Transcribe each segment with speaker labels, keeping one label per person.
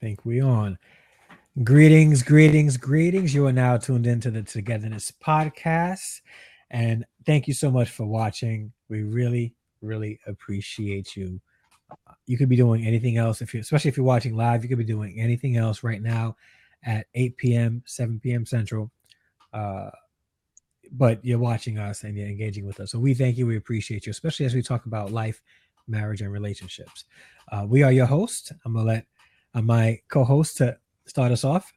Speaker 1: think we on. Greetings, greetings, greetings. You are now tuned into the Togetherness podcast. And thank you so much for watching. We really, really appreciate you. You could be doing anything else if you, especially if you're watching live, you could be doing anything else right now at 8 p.m., 7 p.m. Central. Uh, but you're watching us and you're engaging with us. So we thank you. We appreciate you, especially as we talk about life, marriage, and relationships. We are your host. I'm going to let my co-host to start us off.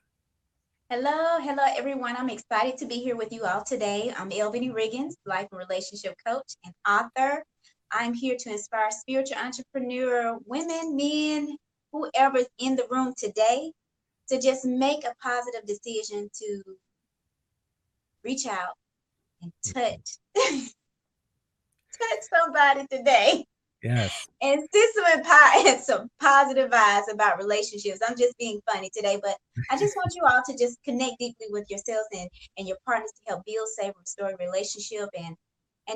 Speaker 2: Hello, everyone. I'm excited to be here with you all today. I'm Elvini Riggins, life and relationship coach and author. I'm here to inspire spiritual entrepreneur women, men, whoever's in the room today to just make a positive decision to reach out and touch somebody today.
Speaker 1: Yes.
Speaker 2: And some positive vibes about relationships. I'm just being funny today, but I just want you all to just connect deeply with yourselves and your partners to help build, save, restore a relationship and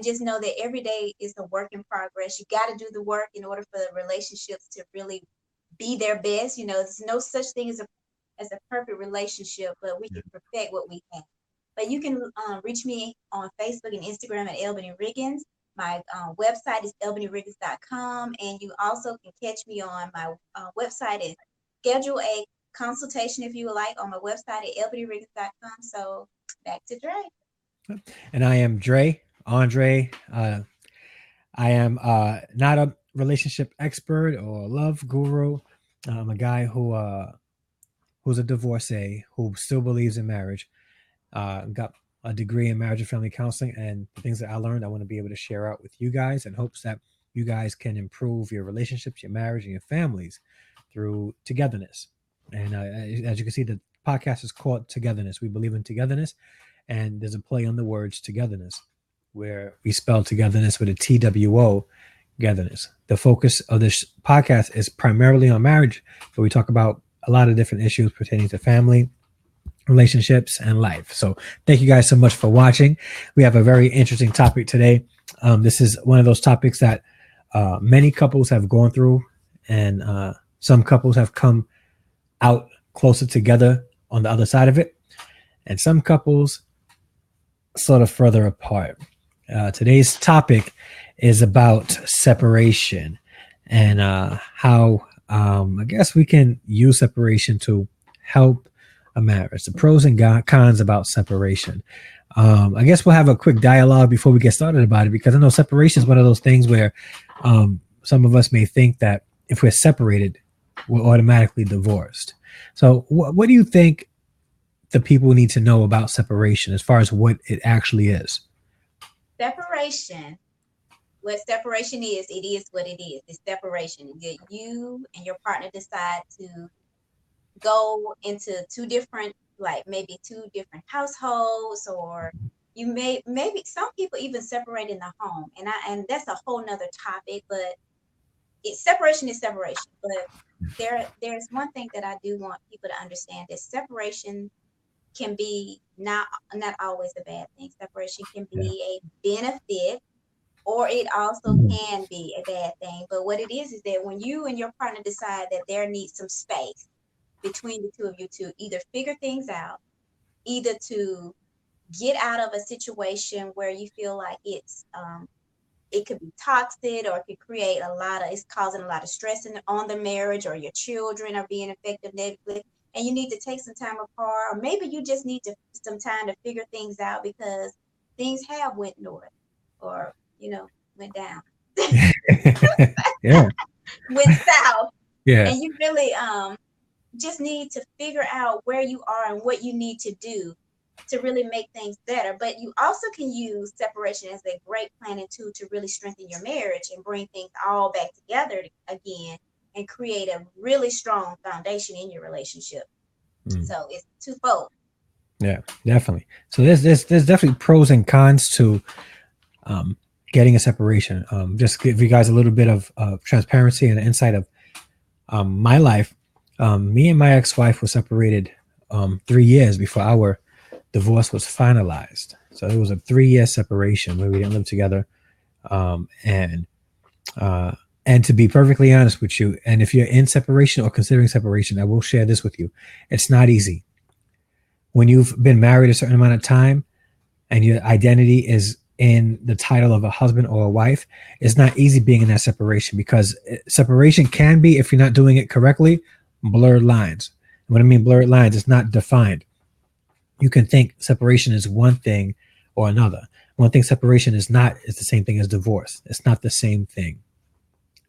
Speaker 2: just know that every day is a work in progress. You got to do the work in order for the relationships to really be their best. You know, there's no such thing as a perfect relationship, but we can perfect what we have. But you can reach me on Facebook and Instagram at Albany Riggins. My website is albanyriggins.com, and you also can catch me on my website and schedule a consultation if you would like on my website at albanyriggins.com. So back to Dre.
Speaker 1: And I am Dre, Andre. I am not a relationship expert or love guru. I'm a guy who's a divorcee who still believes in marriage. Got a degree in marriage and family counseling, and the things that I learned, I want to be able to share out with you guys in hopes that you guys can improve your relationships, your marriage, and your families through togetherness. And as you can see, the podcast is called Togetherness. We believe in togetherness, and there's a play on the words togetherness, where we spell togetherness with a TWO, togetherness. The focus of this podcast is primarily on marriage, but we talk about a lot of different issues pertaining to family, relationships, and life. So thank you guys so much for watching. We have a very interesting topic today. This is one of those topics that many couples have gone through, and some couples have come out closer together on the other side of it, and some couples sort of further apart. Today's topic is about separation and how I guess we can use separation to help a marriage, the pros and cons about separation. I guess we'll have a quick dialogue before we get started about it, because I know separation is one of those things where some of us may think that if we're separated, we're automatically divorced. So what do you think the people need to know about separation as far as what it actually is?
Speaker 2: Separation. What separation is, it is what it is. It's separation. You and your partner decide to go into maybe two different households, or you maybe some people even separate in the home, and that's a whole nother topic. But separation is separation. But there's one thing that I do want people to understand, that separation can be not always a bad thing. Separation can be a benefit, or it also can be a bad thing. But what it is that when you and your partner decide that there needs some space between the two of you to either figure things out, either to get out of a situation where you feel like it could be toxic, or it could create it's causing a lot of stress on the marriage, or your children are being affected negatively, and you need to take some time apart, or maybe you just need some time to figure things out because things have went north, or went down.
Speaker 1: Yeah.
Speaker 2: Went south.
Speaker 1: Yeah.
Speaker 2: And you really just need to figure out where you are and what you need to do to really make things better. But you also can use separation as a great planning tool to really strengthen your marriage and bring things all back together again and create a really strong foundation in your relationship. So it's twofold.
Speaker 1: Yeah, definitely. So there's definitely pros and cons to getting a separation. Just give you guys a little bit of transparency and insight of my life. Me and my ex-wife were separated 3 years before our divorce was finalized. So it was a 3-year separation where we didn't live together. And And to be perfectly honest with you, and if you're in separation or considering separation, I will share this with you. It's not easy. When you've been married a certain amount of time and your identity is in the title of a husband or a wife, it's not easy being in that separation because separation can be, if you're not doing it correctly, blurred lines. What I mean blurred lines, it's not defined. You can think separation is one thing or another. One thing separation is not is the same thing as divorce. It's not the same thing.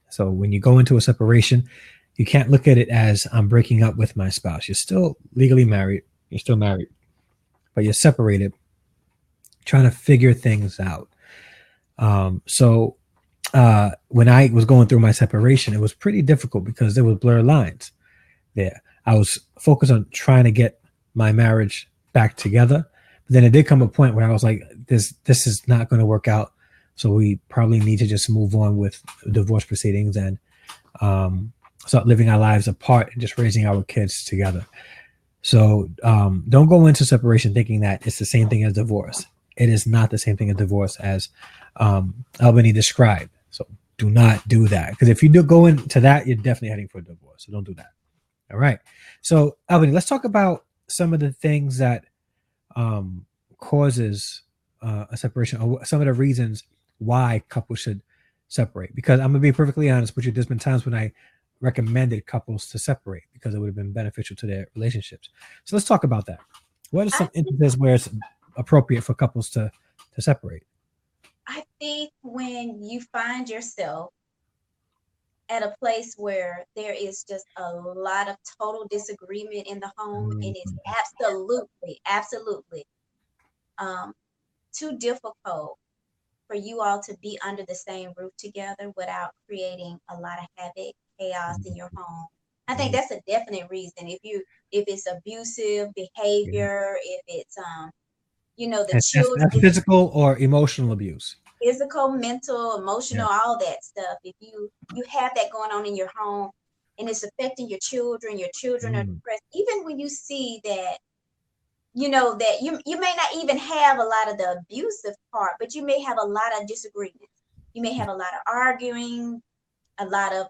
Speaker 1: So when you go into a separation, you can't look at it as I'm breaking up with my spouse. You're still legally married. You're still married, but you're separated, trying to figure things out. So when I was going through my separation, it was pretty difficult because there was blurred lines there. I was focused on trying to get my marriage back together, but then it did come a point where I was like, this is not going to work out. So we probably need to just move on with divorce proceedings and um, start living our lives apart and just raising our kids together. So don't go into separation thinking that it's the same thing as divorce. It is not the same thing as divorce as Albany described. So do not do that because if you do go into that, you're definitely heading for a divorce. So don't do that. All right. So Albany, let's talk about some of the things that um, causes a separation or some of the reasons why couples should separate. Because I'm gonna be perfectly honest with you, there's been times when I recommended couples to separate because it would have been beneficial to their relationships. So let's talk about that. What are
Speaker 2: I
Speaker 1: some instances where it's appropriate for couples to separate?
Speaker 2: I think when you find yourself at a place where there is just a lot of total disagreement in the home, and it's
Speaker 1: Mhm.
Speaker 2: absolutely um, too difficult for you all to be under the same roof together without creating a lot of havoc, chaos in your home. I think
Speaker 1: Mhm.
Speaker 2: that's a definite reason. If it's abusive
Speaker 1: Yeah.
Speaker 2: behavior, if it's the
Speaker 1: And
Speaker 2: children,
Speaker 1: that's physical or emotional abuse.
Speaker 2: physical, mental,
Speaker 1: Yeah.
Speaker 2: emotional, all that stuff. If you have that going on in your home and it's affecting your children are
Speaker 1: Mm.
Speaker 2: depressed. Even when you see that, that you may not even have a lot of the abusive part, but you may have a lot of disagreements. You may have a lot of arguing, a lot of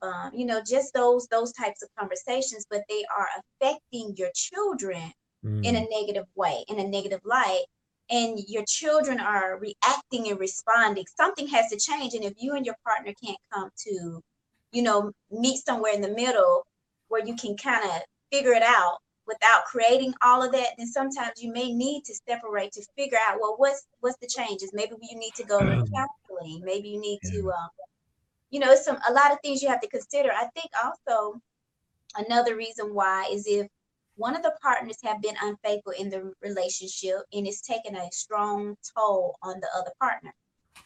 Speaker 2: just those types of conversations, but they are affecting your children in
Speaker 1: Mm.
Speaker 2: a negative way, in a negative light, and your children are reacting and responding. Something has to change, and if you and your partner can't come to meet somewhere in the middle where you can kind of figure it out without creating all of that, then sometimes you may need to separate to figure out, well, what's the changes. Maybe you need to go to counseling. Maybe you need to
Speaker 1: Yeah.
Speaker 2: it's a lot of things you have to consider. I think also another reason why is if one of the partners have been unfaithful in the relationship and it's taken a strong toll on the other partner.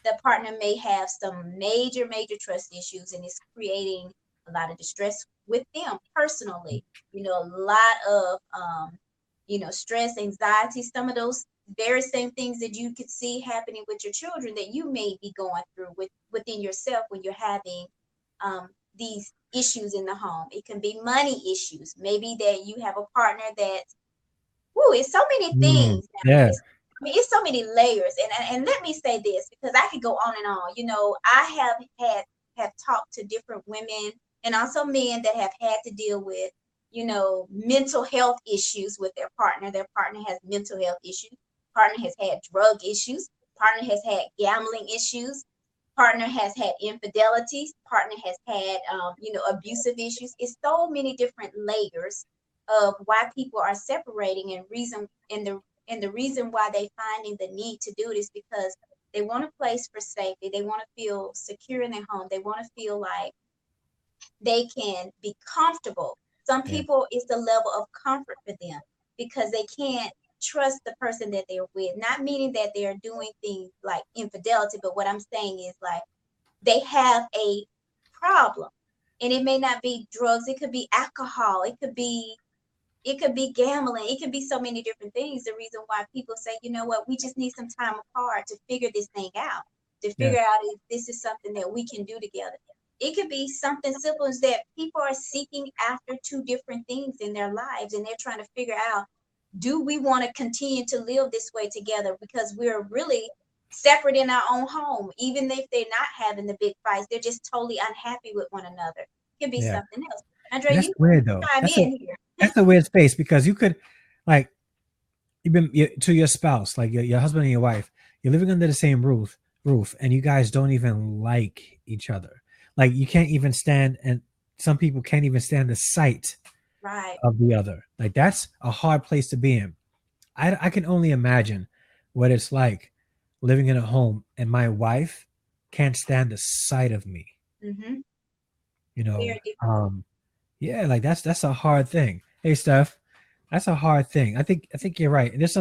Speaker 2: The partner may have some major trust issues and it's creating a lot of distress with them personally. A lot of stress, anxiety, some of those very same things that you could see happening with your children that you may be going through within yourself when you're having these issues in the home. It can be money issues. Maybe that you have a partner that, woo, it's so many
Speaker 1: Mm.
Speaker 2: things now.
Speaker 1: Yeah.
Speaker 2: It's so many layers. And let me say this because I could go on and on. I have talked to different women and also men that have had to deal with, mental health issues with their partner. Their partner has mental health issues. Partner has had drug issues. Partner has had gambling issues. Partner has had infidelities. Partner has had, abusive issues. It's so many different layers of why people are separating, and the reason why they finding the need to do this because they want a place for safety. They want to feel secure in their home. They want to feel like they can be comfortable. Some
Speaker 1: Yeah.
Speaker 2: people, it's the level of comfort for them because they can't trust the person that they're with. Not meaning that they're doing things like infidelity, but what I'm saying is like they have a problem. And it may not be drugs, it could be alcohol, it could be gambling, it could be so many different things. The reason why people say, you know what, we just need some time apart to figure this thing out, to
Speaker 1: Yeah.
Speaker 2: figure out if this is something that we can do together. It could be something simple as that people are seeking after two different things in their lives and they're trying to figure out, do we want to continue to live this way together? Because we're really separate in our own home, even if they're not having the big fights, they're just totally unhappy with one another. Could be
Speaker 1: Yeah.
Speaker 2: something else. Andre,
Speaker 1: That's
Speaker 2: you
Speaker 1: weird though.
Speaker 2: chime in here.
Speaker 1: That's a weird space because you could like to your spouse, like your husband and your wife, you're living under the same roof, and you guys don't even like each other. Like you can't even stand, and some people can't even stand the sight
Speaker 2: Right.
Speaker 1: of the other. Like that's a hard place to be in. I can only imagine what it's like living in a home and my wife can't stand the sight of me.
Speaker 2: Mm-hmm.
Speaker 1: You know,
Speaker 2: Very difficult.
Speaker 1: yeah, like that's a hard thing. Hey, Steph, that's a hard thing. I think you're right. There's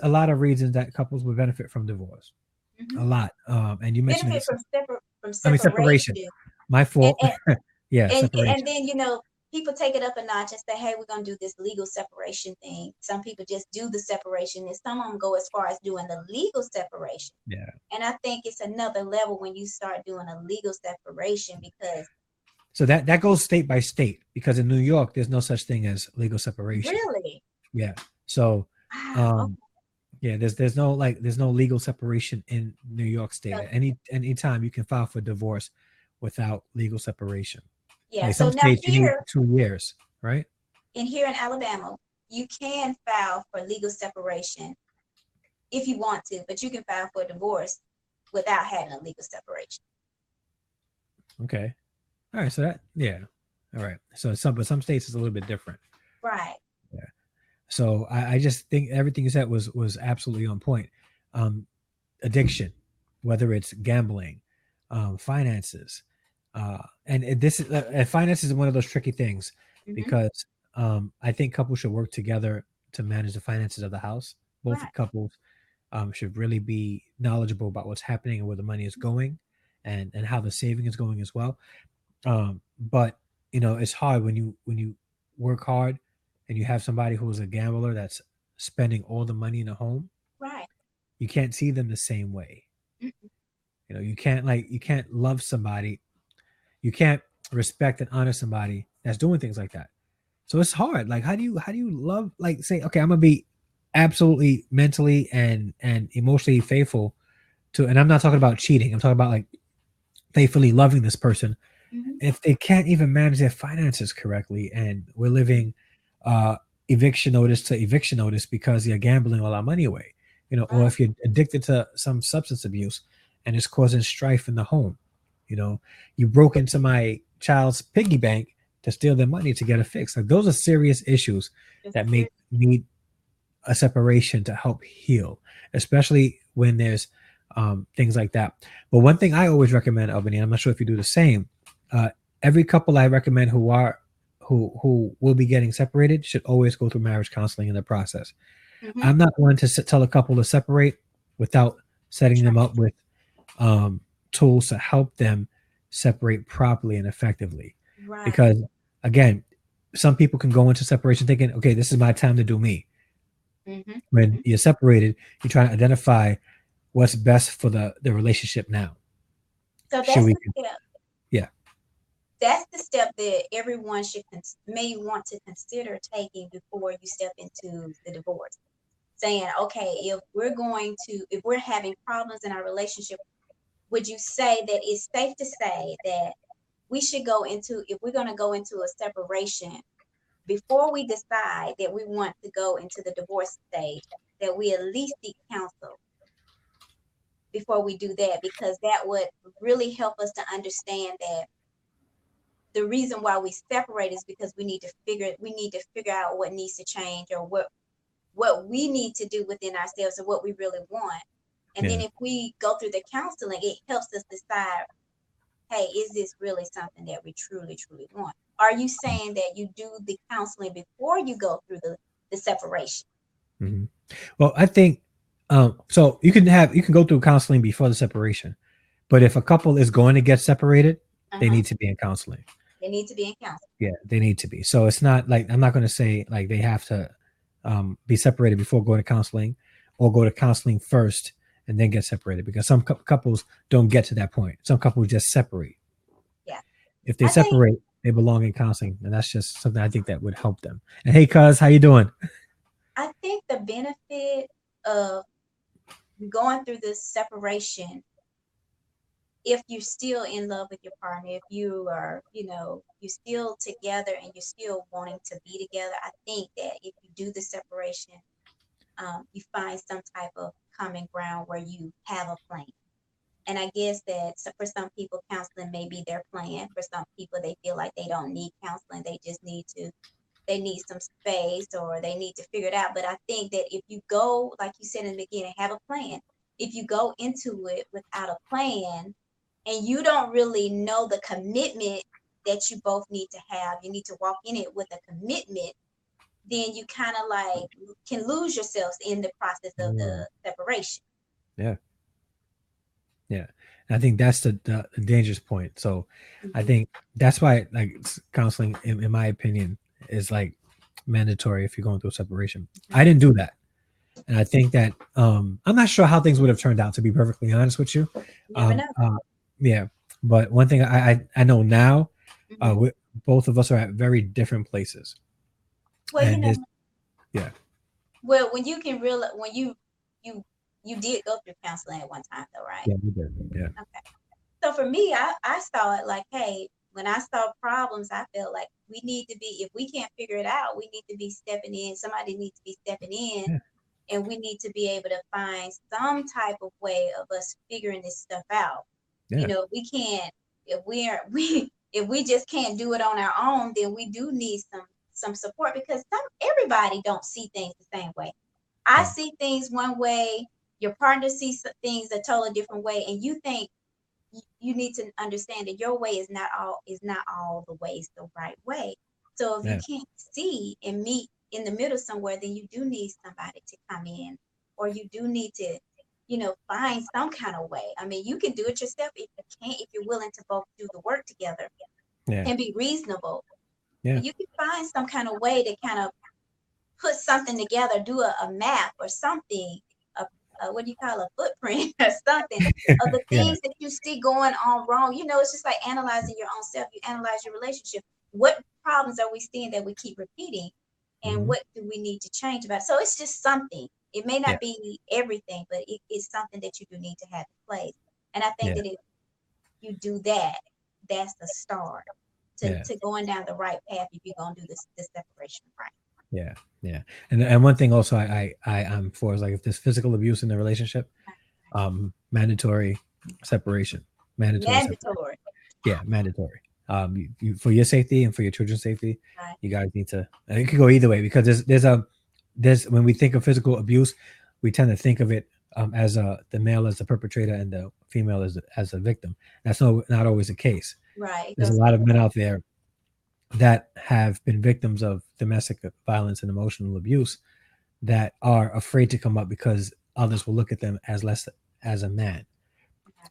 Speaker 1: a lot of reasons that couples would benefit from divorce.
Speaker 2: Mm-hmm.
Speaker 1: A lot. And you mentioned
Speaker 2: Benefit
Speaker 1: this.
Speaker 2: from
Speaker 1: I mean, separation.
Speaker 2: separation.
Speaker 1: My
Speaker 2: And,
Speaker 1: fault.
Speaker 2: and
Speaker 1: Yeah,
Speaker 2: and
Speaker 1: separation.
Speaker 2: then people take it up a notch and say, hey, we're gonna do this legal separation thing. Some people just do the separation, and some of them go as far as doing the legal separation.
Speaker 1: Yeah.
Speaker 2: And I think it's another level when you start doing a legal separation because
Speaker 1: So that goes state by state because in New York there's no such thing as legal separation.
Speaker 2: really,
Speaker 1: Yeah. So,
Speaker 2: wow,
Speaker 1: um, yeah, there's no legal separation in New York State.
Speaker 2: okay.
Speaker 1: At any time you can file for divorce without legal separation.
Speaker 2: Yeah.
Speaker 1: Like
Speaker 2: So
Speaker 1: some
Speaker 2: now
Speaker 1: states you need 2 years, right?
Speaker 2: here in Alabama, you can file for legal separation if you want to, but you can file for a divorce without having a legal separation.
Speaker 1: Okay. All right. So that yeah. All right. So some states is a little bit different.
Speaker 2: Right.
Speaker 1: Yeah. So I just think everything you said was absolutely on point. Um, Addiction, whether it's gambling, finances, and this is finance is one of those tricky things
Speaker 2: Mm-hmm.
Speaker 1: because I think couples should work together to manage the finances of the house. Both
Speaker 2: Right.
Speaker 1: couples should really be knowledgeable about what's happening and where the money is going, and how the saving is going as well. But it's hard when you work hard and you have somebody who is a gambler that's spending all the money in the home.
Speaker 2: Right.
Speaker 1: You can't see them the same way.
Speaker 2: Mm-hmm.
Speaker 1: You can't love somebody. You can't respect and honor somebody that's doing things like that. So it's hard. Like how do you love, like, say, okay, I'm gonna be absolutely mentally and emotionally faithful to, and I'm not talking about cheating. I'm talking about like faithfully loving this person
Speaker 2: Mm-hmm.
Speaker 1: if they can't even manage their finances correctly, and we're living uh eviction notice to eviction notice because you're gambling all our money away, or
Speaker 2: Right.
Speaker 1: if you're addicted to some substance abuse and it's causing strife in the home. you know you broke into my child's piggy bank to steal their money to get a fix. Like those are serious issues
Speaker 2: It's
Speaker 1: that
Speaker 2: very,
Speaker 1: make need a separation to help heal, especially when there's things like that. But one thing I always recommend, Albany, I'm not sure if you do the same. Uh, every couple I recommend who will be getting separated should always go through marriage counseling in the process.
Speaker 2: mm-hmm.
Speaker 1: I'm not one to tell a couple to separate without setting them up with um, tools to help them separate properly and effectively.
Speaker 2: Right.
Speaker 1: Because again, some people can go into separation thinking, okay, this is my time to do me.
Speaker 2: Mm-hmm.
Speaker 1: When
Speaker 2: Mm-hmm.
Speaker 1: you're separated, you try to identify what's best for the relationship now.
Speaker 2: So
Speaker 1: Should
Speaker 2: that's
Speaker 1: we?
Speaker 2: the step.
Speaker 1: Yeah.
Speaker 2: That's the step that everyone should may want to consider taking before you step into the divorce. Saying, okay, if we're having problems in our relationship, would you say that it's safe to say that we should go into, if we're going to go into a separation, before we decide that we want to go into the divorce stage, that we at least seek counsel before we do that, because that would really help us to understand that the reason why we separate is because we need to figure out what needs to change, or what we need to do within ourselves, and what we really want. And then
Speaker 1: Yeah.
Speaker 2: if we go through the counseling, it helps us decide, hey, is this really something that we truly, truly want? Are you saying that you do the counseling before you go through the separation?
Speaker 1: Mhm. Well, I think so. You can go through counseling before the separation, but if a couple is going to get separated, they
Speaker 2: Uh-huh.
Speaker 1: need to be in counseling.
Speaker 2: They need to be in counseling.
Speaker 1: Yeah, they need to be. So it's not like I'm not going to say like they have to be separated before going to counseling, or go to counseling first and then get separated, because some couples don't get to that point. Some couples just separate.
Speaker 2: Yeah.
Speaker 1: If they
Speaker 2: I think
Speaker 1: separate, they belong in counseling, and that's just something I think that would help them. And hey, cuz, how you doing?
Speaker 2: I think the benefit of going through this separation, if you're still in love with your partner, if you are, you're still together and you're still wanting to be together, I think that if you do the separation, you find some type of common ground where you have a plan. And I guess that for some people, counseling may be their plan. For some people, they feel like they don't need counseling. They need some space, or they need to figure it out. But I think that if you go, like you said in the beginning, have a plan. If you go into it without a plan and you don't really know the commitment that you both need to have, you need to walk in it with a commitment, then you kind of like can lose yourselves in the process of
Speaker 1: Mm,
Speaker 2: the separation.
Speaker 1: yeah, yeah. And I think that's the dangerous point. So I
Speaker 2: Mm-hmm.
Speaker 1: think that's why like counseling, in my opinion, is like mandatory if you're going through a separation. I didn't do that. And I think that I'm not sure how things would have turned out, to be perfectly honest with you.
Speaker 2: You never
Speaker 1: Um,
Speaker 2: know.
Speaker 1: uh, yeah, but one thing I know now,
Speaker 2: Mm-hmm.
Speaker 1: we, both of us are at very different places,
Speaker 2: Well,
Speaker 1: and this, yeah,
Speaker 2: well, when you can realize when you you did go through counseling at one time, though, right?
Speaker 1: yeah, we did, yeah,
Speaker 2: Okay. So for me, I saw it like, hey, when I saw problems, I felt like we need to be, if we can't figure it out, we need to be stepping in. Somebody needs to be stepping in,
Speaker 1: yeah,
Speaker 2: and we need to be able to find some type of way of us figuring this stuff out.
Speaker 1: yeah,
Speaker 2: We can't, if we're we if we just can't do it on our own, then we do need some support, because everybody don't see things the same way. I
Speaker 1: no,
Speaker 2: see things one way, your partner sees things a totally different way, and you think you need to understand that your way is not all the ways the right way. So if you
Speaker 1: yeah,
Speaker 2: can't see and meet in the middle somewhere, then you do need somebody to come in, or you do need to, find some kind of way. I mean, you can do it yourself if you can't, if you're willing to both do the work together
Speaker 1: yeah,
Speaker 2: and be reasonable.
Speaker 1: yeah,
Speaker 2: You can find some kind of way to kind of put something together, do a map or something, what do you call a footprint or something of the
Speaker 1: yeah,
Speaker 2: things that you see going on wrong. It's just like analyzing your own self. You analyze your relationship. What problems are we seeing that we keep repeating? And
Speaker 1: hmm,
Speaker 2: what do we need to change about it? So it's just something. It may
Speaker 1: yeah,
Speaker 2: not be everything, but it's something that you do need to have in place. And I think
Speaker 1: yeah,
Speaker 2: that if you do that, that's the start
Speaker 1: yeah,
Speaker 2: to going down the right path if you're going to do this separation right.
Speaker 1: yeah, yeah. And one thing also I am for is like if there's physical abuse in the relationship, mandatory separation, mandatory separation.
Speaker 2: Mandatory.
Speaker 1: Yeah, mandatory. For your safety and for your children's safety,
Speaker 2: Right.
Speaker 1: you guys need to. And it could go either way because there's when we think of physical abuse, we tend to think of it as the male as the perpetrator and the female as a victim. That's not always the case.
Speaker 2: Right. It
Speaker 1: There's a
Speaker 2: goes
Speaker 1: lot
Speaker 2: both
Speaker 1: of men
Speaker 2: ways.
Speaker 1: out there that have been victims of domestic violence and emotional abuse that are afraid to come up because others will look at them as less as a man.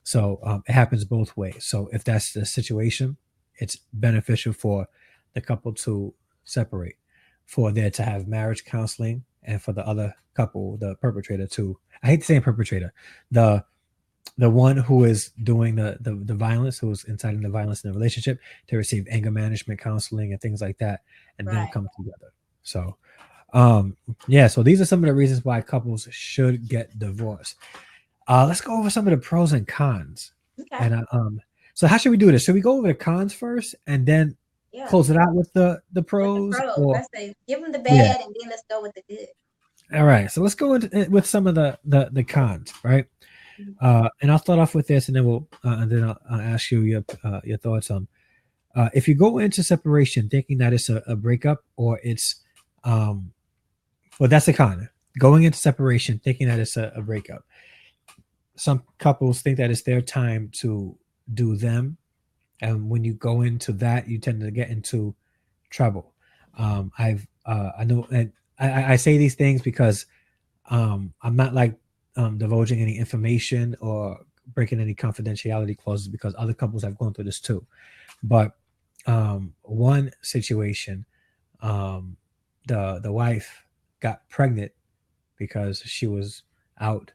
Speaker 1: So it happens both ways. So if that's the situation, it's beneficial for the couple to separate, for there to have marriage counseling, and for the other couple, the perpetrator, to I hate saying perpetrator, the the one who is doing the violence, who is inciting the violence in the relationship, to receive anger management counseling and things like that, and then
Speaker 2: Right.
Speaker 1: come together. So um yeah, so these are some of the reasons why couples should get divorced. Let's go over some of the pros and cons.
Speaker 2: Okay.
Speaker 1: And so how should we do this? Should we go over the cons first and then
Speaker 2: Yeah.
Speaker 1: close it out with the
Speaker 2: With the
Speaker 1: pros?
Speaker 2: pros,
Speaker 1: Or
Speaker 2: let's say give them the
Speaker 1: yeah,
Speaker 2: bad and then let's go with the good.
Speaker 1: all right. So let's go into, with some of the cons, right?
Speaker 2: Mhm.
Speaker 1: And I'll start off with this, and then I'll ask you your thoughts on if you go into separation thinking that it's a breakup or it's um well that's a con. Going into separation thinking that it's a breakup. Some couples think that it's their time to do them, and when you go into that you tend to get into trouble. I know, and I say these things because I'm not like divulging any information or breaking any confidentiality clauses, because other couples have gone through this too. But one situation, um, the wife got pregnant because she was out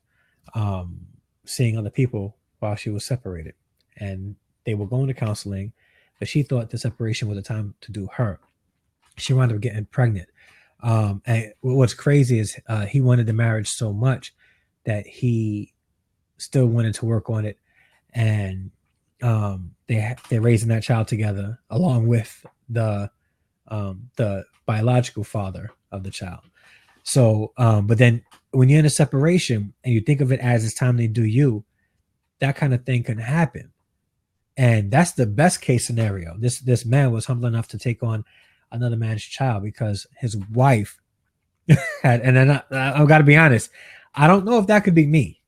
Speaker 1: um, seeing other people while she was separated, and they were going to counseling, but she thought the separation was a time to do her. She wound up getting pregnant. And what's crazy is he wanted the marriage so much that he still wanted to work on it, and they're raising that child together along with the biological father of the child. So, but then when you're in a separation and you think of it as it's time to do you, that kind of thing can happen, and that's the best case scenario. This man was humble enough to take on another man's child because his wife had, and then I've got to be honest, I don't know if that could be me.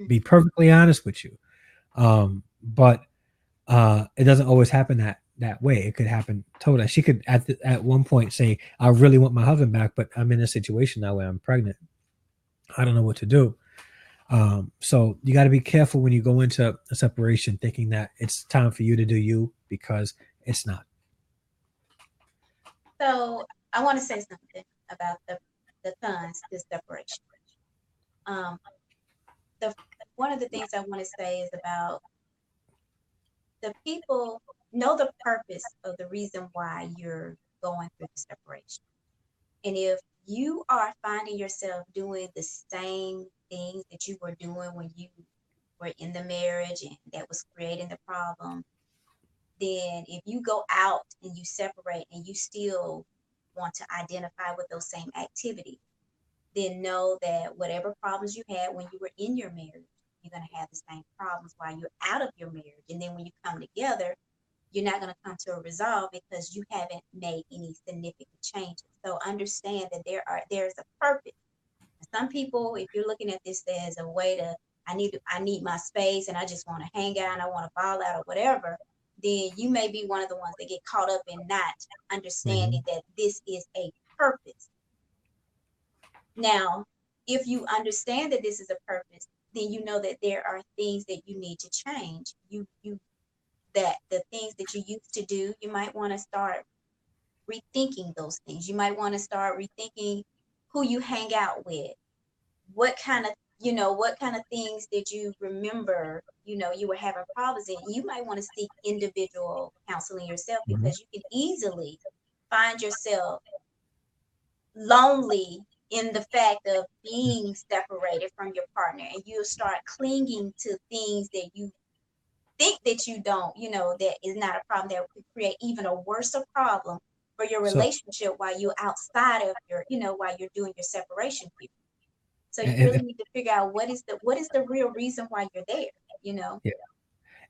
Speaker 1: Be perfectly honest with you, but it doesn't always happen that way. It could happen totally. She could at one point say, "I really want my husband back, but I'm in a situation now where I'm pregnant. I don't know what to do." So you got to be careful when you go into a separation, thinking that it's time for you to do you, because it's not.
Speaker 2: So I want to say something about the cons to separation. Um, the One of the things I want to say is about the people know the purpose of the reason why you're going through the separation. And if you are finding yourself doing the same things that you were doing when you were in the marriage and that was creating the problem, then if you go out and you separate and you still want to identify with those same activities, then know that whatever problems you had when you were in your marriage, you're going to have the same problems while you're out of your marriage. And then when you come together, you're not going to come to a resolve because you haven't made any significant changes. So understand that there's a purpose. Some people, if you're looking at this as a way to, I need my space and I just want to hang out and I want to ball out or whatever, then you may be one of the ones that get caught up in not understanding
Speaker 1: Mhm.
Speaker 2: that this is a purpose. Now, if you understand that this is a purpose, then you know that there are things that you need to change. You that the things that you used to do, you might want to start rethinking those things. You might want to start rethinking who you hang out with, what kind of what kind of things did you remember you were having problems in. You might want to seek individual counseling yourself
Speaker 1: Mhm.
Speaker 2: because you can easily find yourself lonely in the fact of being separated from your partner, and you'll start clinging to things that you think that you don't, that is not a problem, that could create even a worse problem for your
Speaker 1: So,
Speaker 2: relationship while you're outside of while you're doing your separation period. So you
Speaker 1: and,
Speaker 2: really need to figure out what is the real reason why you're there.
Speaker 1: yeah,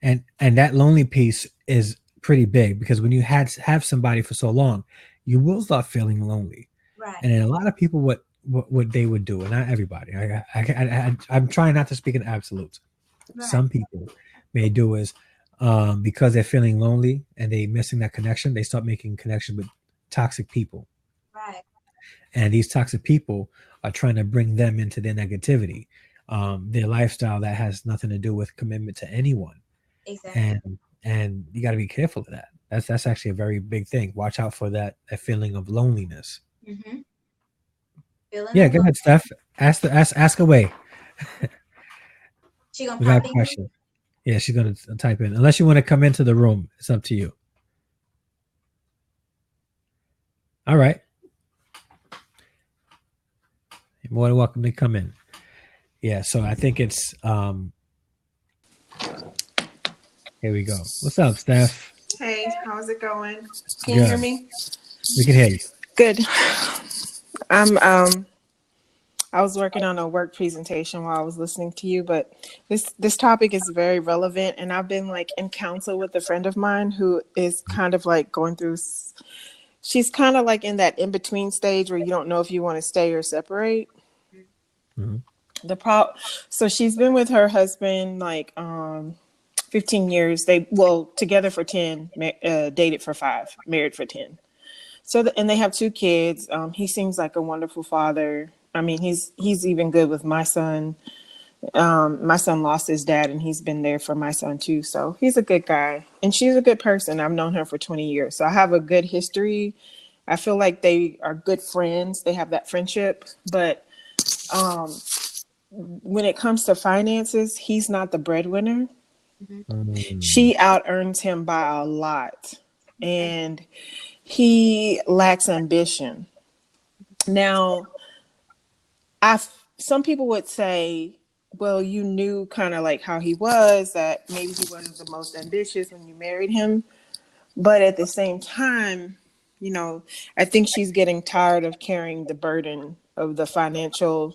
Speaker 1: and that lonely piece is pretty big, because when you have somebody for so long, you will start feeling lonely.
Speaker 2: Right,
Speaker 1: And then a lot of people, what they would do, and not everybody. I'm trying not to speak in absolutes.
Speaker 2: right,
Speaker 1: Some people may do is, because they're feeling lonely and they missing that connection, they start making connection with toxic people,
Speaker 2: right,
Speaker 1: and these toxic people are trying to bring them into their negativity, their lifestyle that has nothing to do with commitment to anyone.
Speaker 2: exactly.
Speaker 1: And you got to be careful of that. That's actually a very big thing. Watch out for that feeling of loneliness.
Speaker 2: Mm-hmm. Feeling
Speaker 1: Yeah, go
Speaker 2: alone.
Speaker 1: ahead, Steph. Ask away.
Speaker 2: She gonna
Speaker 1: We got
Speaker 2: pop
Speaker 1: a
Speaker 2: in here.
Speaker 1: question. Yeah, she's gonna type in. Unless you want to come into the room, it's up to you. All right, you're more than welcome to come in. Yeah, so I think it's here we go. What's up, Steph?
Speaker 3: Hey, how's it going? Can you hear
Speaker 1: Good.
Speaker 3: me?
Speaker 1: We can hear you.
Speaker 3: Good. I'm I was working on a work presentation while I was listening to you, but this topic is very relevant, and I've been like in counsel with a friend of mine who is kind of like going through she's kind of like in that in between stage where you don't know if you want to stay or separate.
Speaker 1: Hmm.
Speaker 3: The pro So she's been with her husband like 15 years. They well together for 10, dated for 5, married for 10. And they have 2 kids. He seems like a wonderful father. I mean, he's even good with my son. My son lost his dad, and he's been there for my son too. So he's a good guy, and she's a good person. I've known her for 20 years, so I have a good history. I feel like they are good friends. They have that friendship, but um, when it comes to finances, he's not the breadwinner.
Speaker 2: Mm-hmm.
Speaker 1: Mm.
Speaker 3: She out earns him by a lot,
Speaker 2: Okay.
Speaker 3: and he lacks ambition. Now, I some people would say well, you knew kind of like how he was, that maybe he wasn't the most ambitious when you married him. But at the same time, I think she's getting tired of carrying the burden of the financial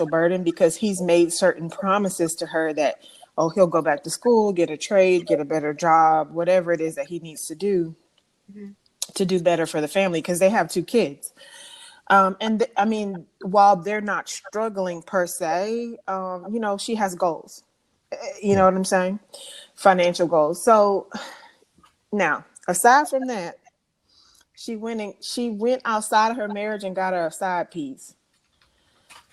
Speaker 3: burden, because he's made certain promises to her that, oh, he'll go back to school, get a trade, get a better job, whatever it is that he needs to do
Speaker 2: Mhm.
Speaker 3: to do better for the family, because they have 2 kids. I mean, while they're not struggling per se, she has goals. You know
Speaker 1: Yeah.
Speaker 3: what I'm saying? Financial goals. So now, aside from that, she went outside of her marriage and got her a side piece.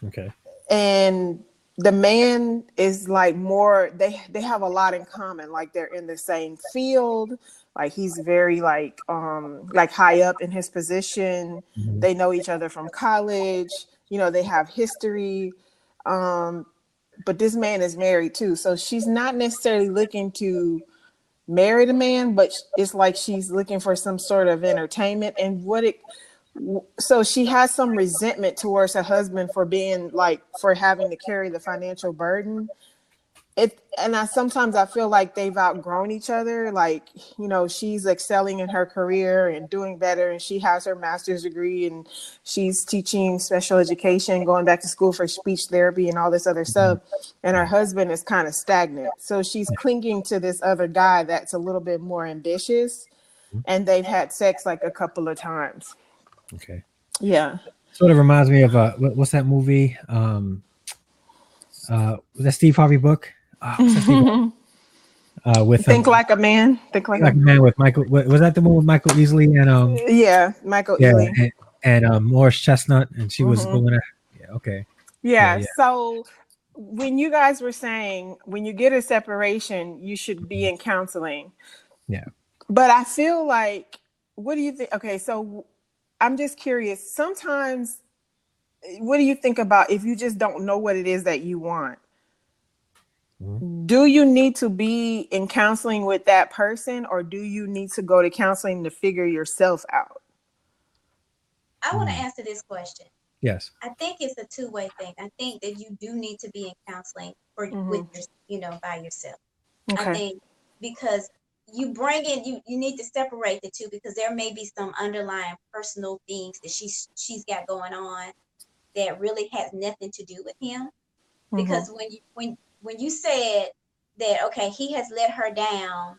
Speaker 1: Okay.
Speaker 3: And the man is like more, they have a lot in common. Like they're in the same field. Like he's very like high up in his position.
Speaker 1: Mhm.
Speaker 3: They know each other from college. They have history. Um, but this man is married too. So she's not necessarily looking to marry the man, but it's like she's looking for some sort of entertainment. And so she has some resentment towards her husband for being like, for having to carry the financial burden. And sometimes I feel like they've outgrown each other. Like, she's excelling in her career and doing better, and she has her master's degree, and she's teaching special education, going back to school for speech therapy and all this other
Speaker 1: Mhm.
Speaker 3: stuff. And her
Speaker 1: Yeah.
Speaker 3: husband is kind of stagnant. So she's clinging to this other guy that's a little bit more ambitious,
Speaker 1: Mhm.
Speaker 3: and they've had sex like a couple of times.
Speaker 1: Okay.
Speaker 3: Yeah.
Speaker 1: Sort of reminds me of what's that movie? Was that Steve Harvey book? What's that Steve Harvey? With
Speaker 3: Think like a man. Think like
Speaker 1: like
Speaker 3: a
Speaker 1: a man with Michael. Was that the one with Michael Easley and
Speaker 3: Yeah, Michael
Speaker 1: yeah,
Speaker 3: Ealy.
Speaker 1: and Morris Chestnut, and she was
Speaker 3: Hmm.
Speaker 1: going at yeah, okay, yeah,
Speaker 3: Yeah.
Speaker 1: yeah,
Speaker 3: So when you guys were saying when you get a separation, you should be in counseling.
Speaker 1: yeah.
Speaker 3: But I feel like, what do you think? Okay, so I'm just curious. Sometimes, what do you think about if you just don't know what it is that you want?
Speaker 1: Mhm.
Speaker 3: Do you need to be in counseling with that person, or do you need to go to counseling to figure yourself out?
Speaker 2: I want to
Speaker 1: Mm.
Speaker 2: answer this question.
Speaker 1: Yes.
Speaker 2: I think it's a two-way thing. I think that you do need to be in counseling for
Speaker 3: Hmm.
Speaker 2: with your, by yourself. I
Speaker 3: Okay.
Speaker 2: think because you need to separate the two, because there may be some underlying personal things that she's got going on that really has nothing to do with him.
Speaker 3: Hmm.
Speaker 2: Because when you said that, okay, he has let her down,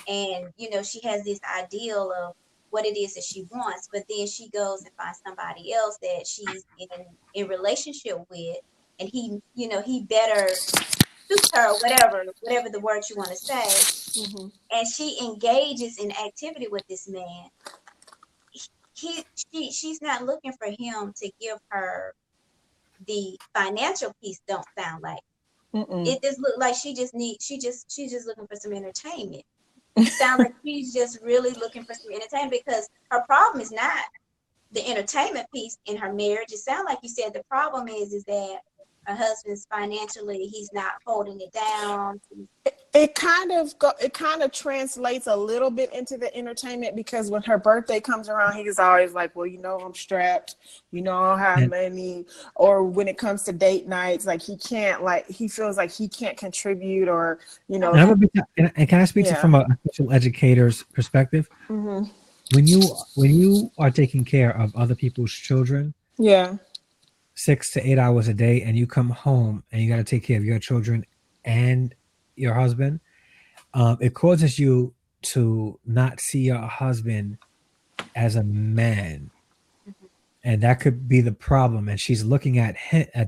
Speaker 2: and she has this ideal of what it is that she wants, but then she goes and finds somebody else that she's in relationship with, and he better suits her, whatever the word you want to say,
Speaker 3: Hmm.
Speaker 2: and she engages in activity with this man. She's not looking for him to give her the financial piece. Don't sound like
Speaker 3: Mm-mm.
Speaker 2: it. Just look like she's just looking for some entertainment. Sound like she's just really looking for some entertainment, because her problem is not the entertainment piece in her marriage. It sounds like you said the problem is that her husband's financially, he's not holding it down.
Speaker 3: It kind of translates a little bit into the entertainment, because when her birthday comes around, he's always like, well, I'm strapped, I don't have
Speaker 1: And,
Speaker 3: money. Or when it comes to date nights, like he feels like he can't contribute, or
Speaker 1: and I'm
Speaker 2: Okay.
Speaker 1: gonna be, and can I speak to
Speaker 3: yeah.
Speaker 1: from a special educator's perspective?
Speaker 3: Hmm.
Speaker 1: When you are taking care of other people's children
Speaker 3: Yeah.
Speaker 1: 6 to 8 hours a day, and you come home and you got to take care of your children and your husband, it causes you to not see your husband as a man,
Speaker 2: Mhm.
Speaker 1: and that could be the problem. And she's looking at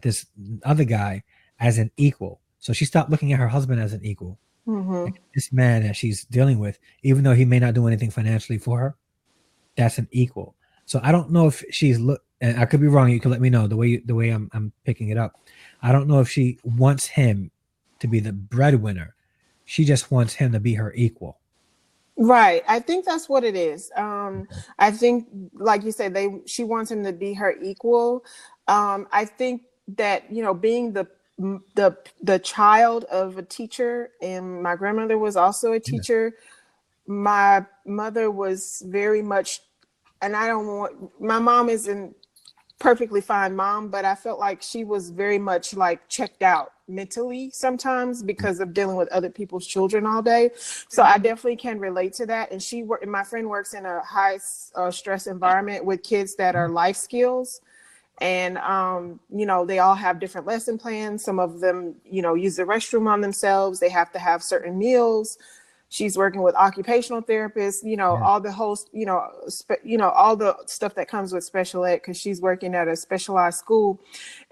Speaker 1: this other guy as an equal, so she stopped looking at her husband as an equal.
Speaker 3: Hmm.
Speaker 1: And this man that she's dealing with, even though he may not do anything financially for her, that's an equal. So I don't know if she's look, and I could be wrong. You can let me know the way I'm picking it up. I don't know if she wants him to be the breadwinner. She just wants him to be her equal.
Speaker 3: Right. I think that's what it is. I think, like you said, she wants him to be her equal. I think that, being the child of a teacher, and my grandmother was also a
Speaker 1: Yeah.
Speaker 3: teacher. My mother was very much, and my mom isn't perfectly fine mom, but I felt like she was very much like checked out, mentally sometimes because of dealing with other people's children all day. So I definitely can relate to that. And my friend works in a high stress environment with kids that are life skills. And, they all have different lesson plans. Some of them, use the restroom on themselves. They have to have certain meals. She's working with occupational therapists, all the host, all the stuff that comes with special ed, because she's working at a specialized school.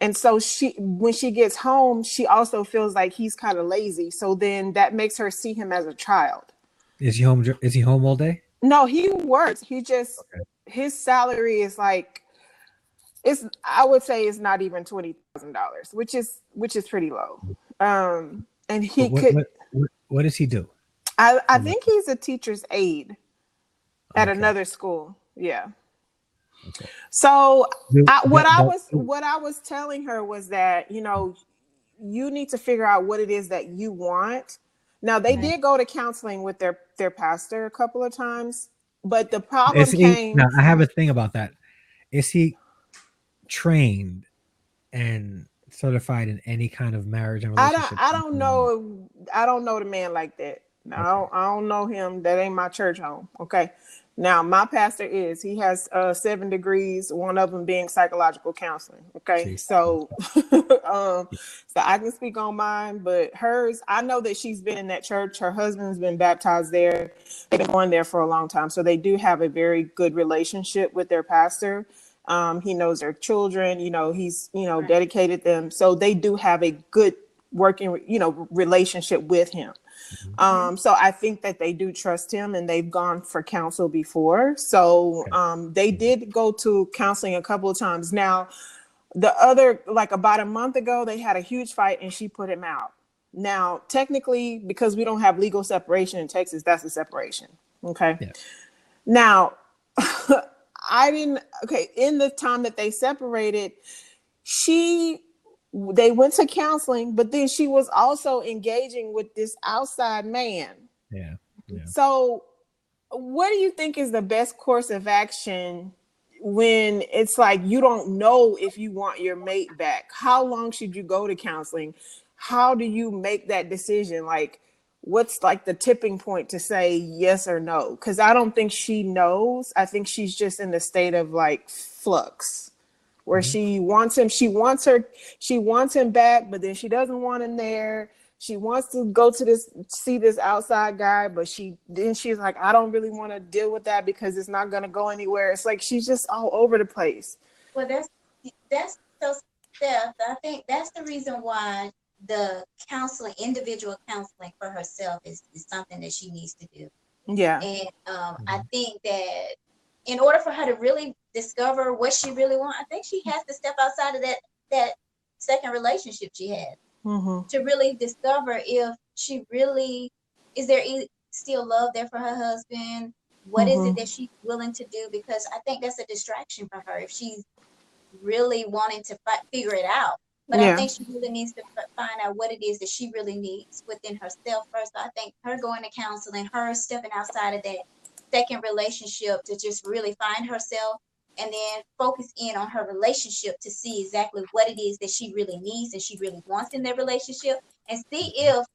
Speaker 3: And so when she gets home, she also feels like he's kind of lazy. So then that makes her see him as a child.
Speaker 1: Is he home? Is he home all day?
Speaker 3: No, he works. His salary is like, I would say it's not even $20,000, which is pretty low. And he
Speaker 1: what does he do?
Speaker 3: I think he's a teacher's aide at another school. Yeah.
Speaker 1: Okay.
Speaker 3: So what I was telling her was that, you need to figure out what it is that you want. Now they did go to counseling with their pastor a couple of times, but the problem came.
Speaker 1: Now I have a thing about that. Is he trained and certified in any kind of marriage and relationship?
Speaker 3: I don't know. I don't know the man like that. No, okay. I don't know him. That ain't my church home. Okay. Now my pastor he has 7 degrees, one of them being psychological counseling. Okay. Jeez. So, so I can speak on mine, but hers, I know that she's been in that church. Her husband's been baptized there. They've been going there for a long time. So they do have a very good relationship with their pastor. He knows their children, he's, dedicated them. So they do have a good working, relationship with him. So I think that they do trust him, and they've gone for counsel before. So they did go to counseling a couple of times. Now, about a month ago, they had a huge fight and she put him out. Now, technically, because we don't have legal separation in Texas, that's a separation. Okay. Yeah. Now, in the time that they separated, they went to counseling, but then she was also engaging with this outside man.
Speaker 1: Yeah.
Speaker 3: So what do you think is the best course of action when it's like you don't know if you want your mate back? How long should you go to counseling? How do you make that decision? Like, what's like the tipping point to say yes or no? Because I don't think she knows. I think she's just in the state of like flux where she wants him. She wants him back, but then she doesn't want him there. She wants to go to see this outside guy, but she's like, I don't really want to deal with that because it's not going to go anywhere. It's like she's just all over the place.
Speaker 2: Well, that's so Steph. I think that's the reason why the individual counseling for herself is something that she needs to do.
Speaker 3: Yeah.
Speaker 2: And I think that in order for her to really discover what she really wants, I think she has to step outside of that second relationship she had to really discover if she really is there still love there for her husband. What is it that she's willing to do? Because I think that's a distraction for her if she's really wanting to figure it out. But I think she really needs to find out what it is that she really needs within herself first. So I think her going to counseling, her stepping outside of that second relationship to just really find herself and then focus in on her relationship to see exactly what it is that she really needs and she really wants in their relationship, and see if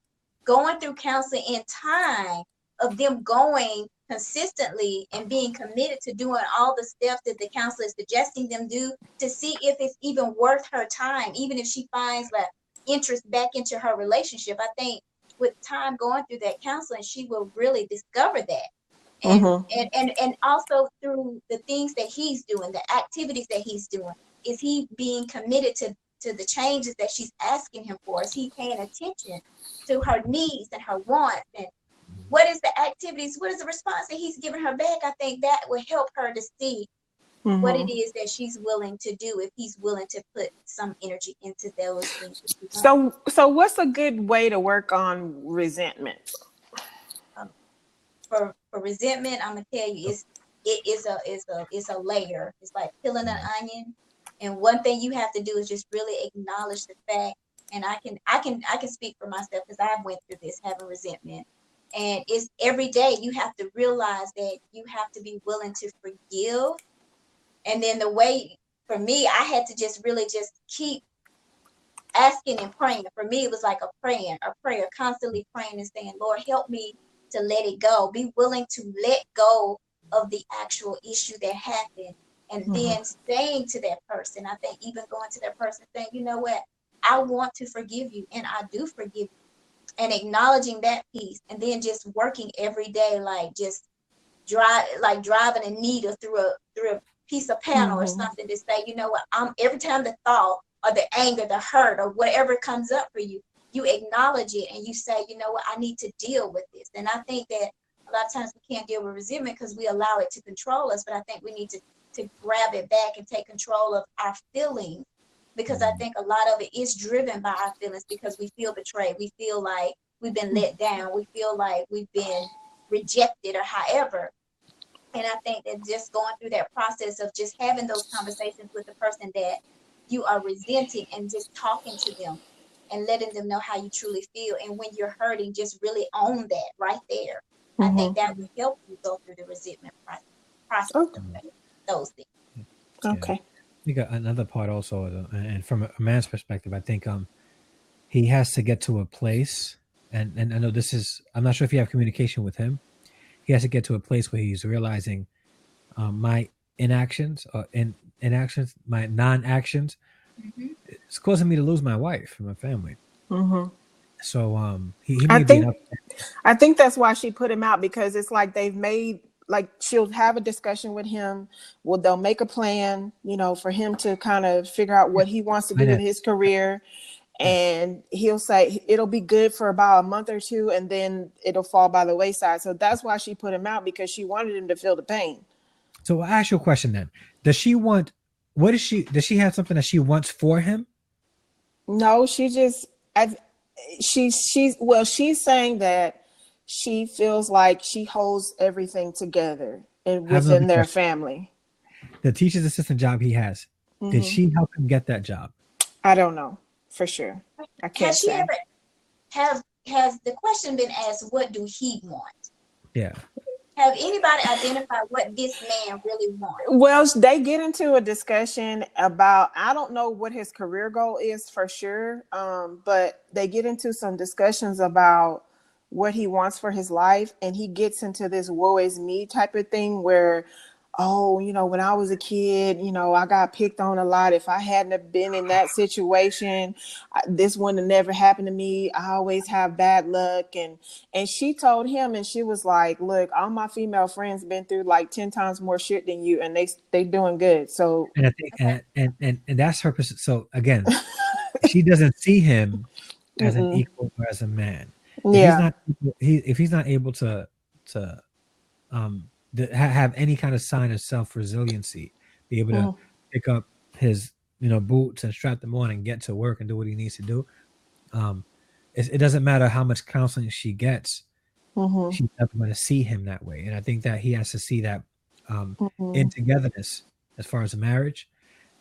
Speaker 2: going through counseling in time of them going consistently and being committed to doing all the steps that the counselor is suggesting them do, to see if it's even worth her time, even if she finds like interest back into her relationship. I think with time going through that counseling, she will really discover that. And also through the things that he's doing, the activities that he's doing, is he being committed to the changes that she's asking him for? Is he paying attention to her needs and her wants? And what is the activities? What is the response that he's giving her back? I think that will help her to see what it is that she's willing to do, if he's willing to put some energy into those things.
Speaker 3: So what's a good way to work on resentment?
Speaker 2: For resentment, I'm gonna tell you, it's a layer. It's like peeling an onion. And one thing you have to do is just really acknowledge the fact. And I can speak for myself because I went through this, having resentment. And it's every day you have to realize that you have to be willing to forgive. And then the way, for me, I had to just really just keep asking and praying. For me, it was like a prayer, constantly praying and saying, Lord, help me to let it go. Be willing to let go of the actual issue that happened. And then saying to that person, I think even going to that person saying, you know what, I want to forgive you and I do forgive you. And acknowledging that piece and then just working every day, like just driving a needle through a piece of panel or something to say, you know what, every time the thought or the anger, the hurt or whatever comes up for you, you acknowledge it and you say, you know what, I need to deal with this. And I think that a lot of times we can't deal with resentment because we allow it to control us, but I think we need to grab it back and take control of our feelings, because I think a lot of it is driven by our feelings, because we feel betrayed, we feel like we've been let down, we feel like we've been rejected or however. And I think that just going through that process of just having those conversations with the person that you are resenting and just talking to them and letting them know how you truly feel. And when you're hurting, just really own that right there. I think that will help you go through the resentment process of those things.
Speaker 3: Okay.
Speaker 1: I think another part also, and from a man's perspective, I think he has to get to a place, and I know this is, I'm not sure if you have communication with him. He has to get to a place where he's realizing my inactions or inactions, my non-actions, it's causing me to lose my wife and my family. So he
Speaker 3: I
Speaker 1: may be
Speaker 3: think
Speaker 1: enough.
Speaker 3: I think that's why she put him out, because it's like they've made, like, she'll have a discussion with him. Well, they'll make a plan, you know, for him to kind of figure out what he wants to do with his career. And he'll say it'll be good for about a month or two, and then it'll fall by the wayside. So that's why she put him out, because she wanted him to feel the pain.
Speaker 1: So I'll ask you a question then. Does she want, does she have something that she wants for him?
Speaker 3: No, she just, she's saying that she feels like she holds everything together and
Speaker 1: I have another
Speaker 3: within their
Speaker 1: question.
Speaker 3: family.
Speaker 1: The teacher's assistant job he has, did she help him get that job?
Speaker 3: I don't know for sure. I can't
Speaker 2: Has she
Speaker 3: say.
Speaker 2: ever has the question been asked, what do he want?
Speaker 1: Yeah.
Speaker 2: Have anybody identified what this man really wants?
Speaker 3: Well, they get into a discussion about, I don't know what his career goal is for sure, but they get into some discussions about what he wants for his life, and he gets into this woe is me type of thing where, oh, you know, when I was a kid, you know, I got picked on a lot. If I hadn't have been in that situation, this wouldn't have never happened to me. I always have bad luck. And she told him, and she was like, look, all my female friends been through like 10 times more shit than you, and they doing good. So,
Speaker 1: And I think, and that's her. So again, she doesn't see him as an equal or as a man. If he's
Speaker 3: yeah.
Speaker 1: not, if he's not able to have any kind of sign of self resiliency, be able to pick up his boots and strap them on and get to work and do what he needs to do. It doesn't matter how much counseling she gets. She's never going to see him that way. And I think that he has to see that in togetherness as far as a marriage.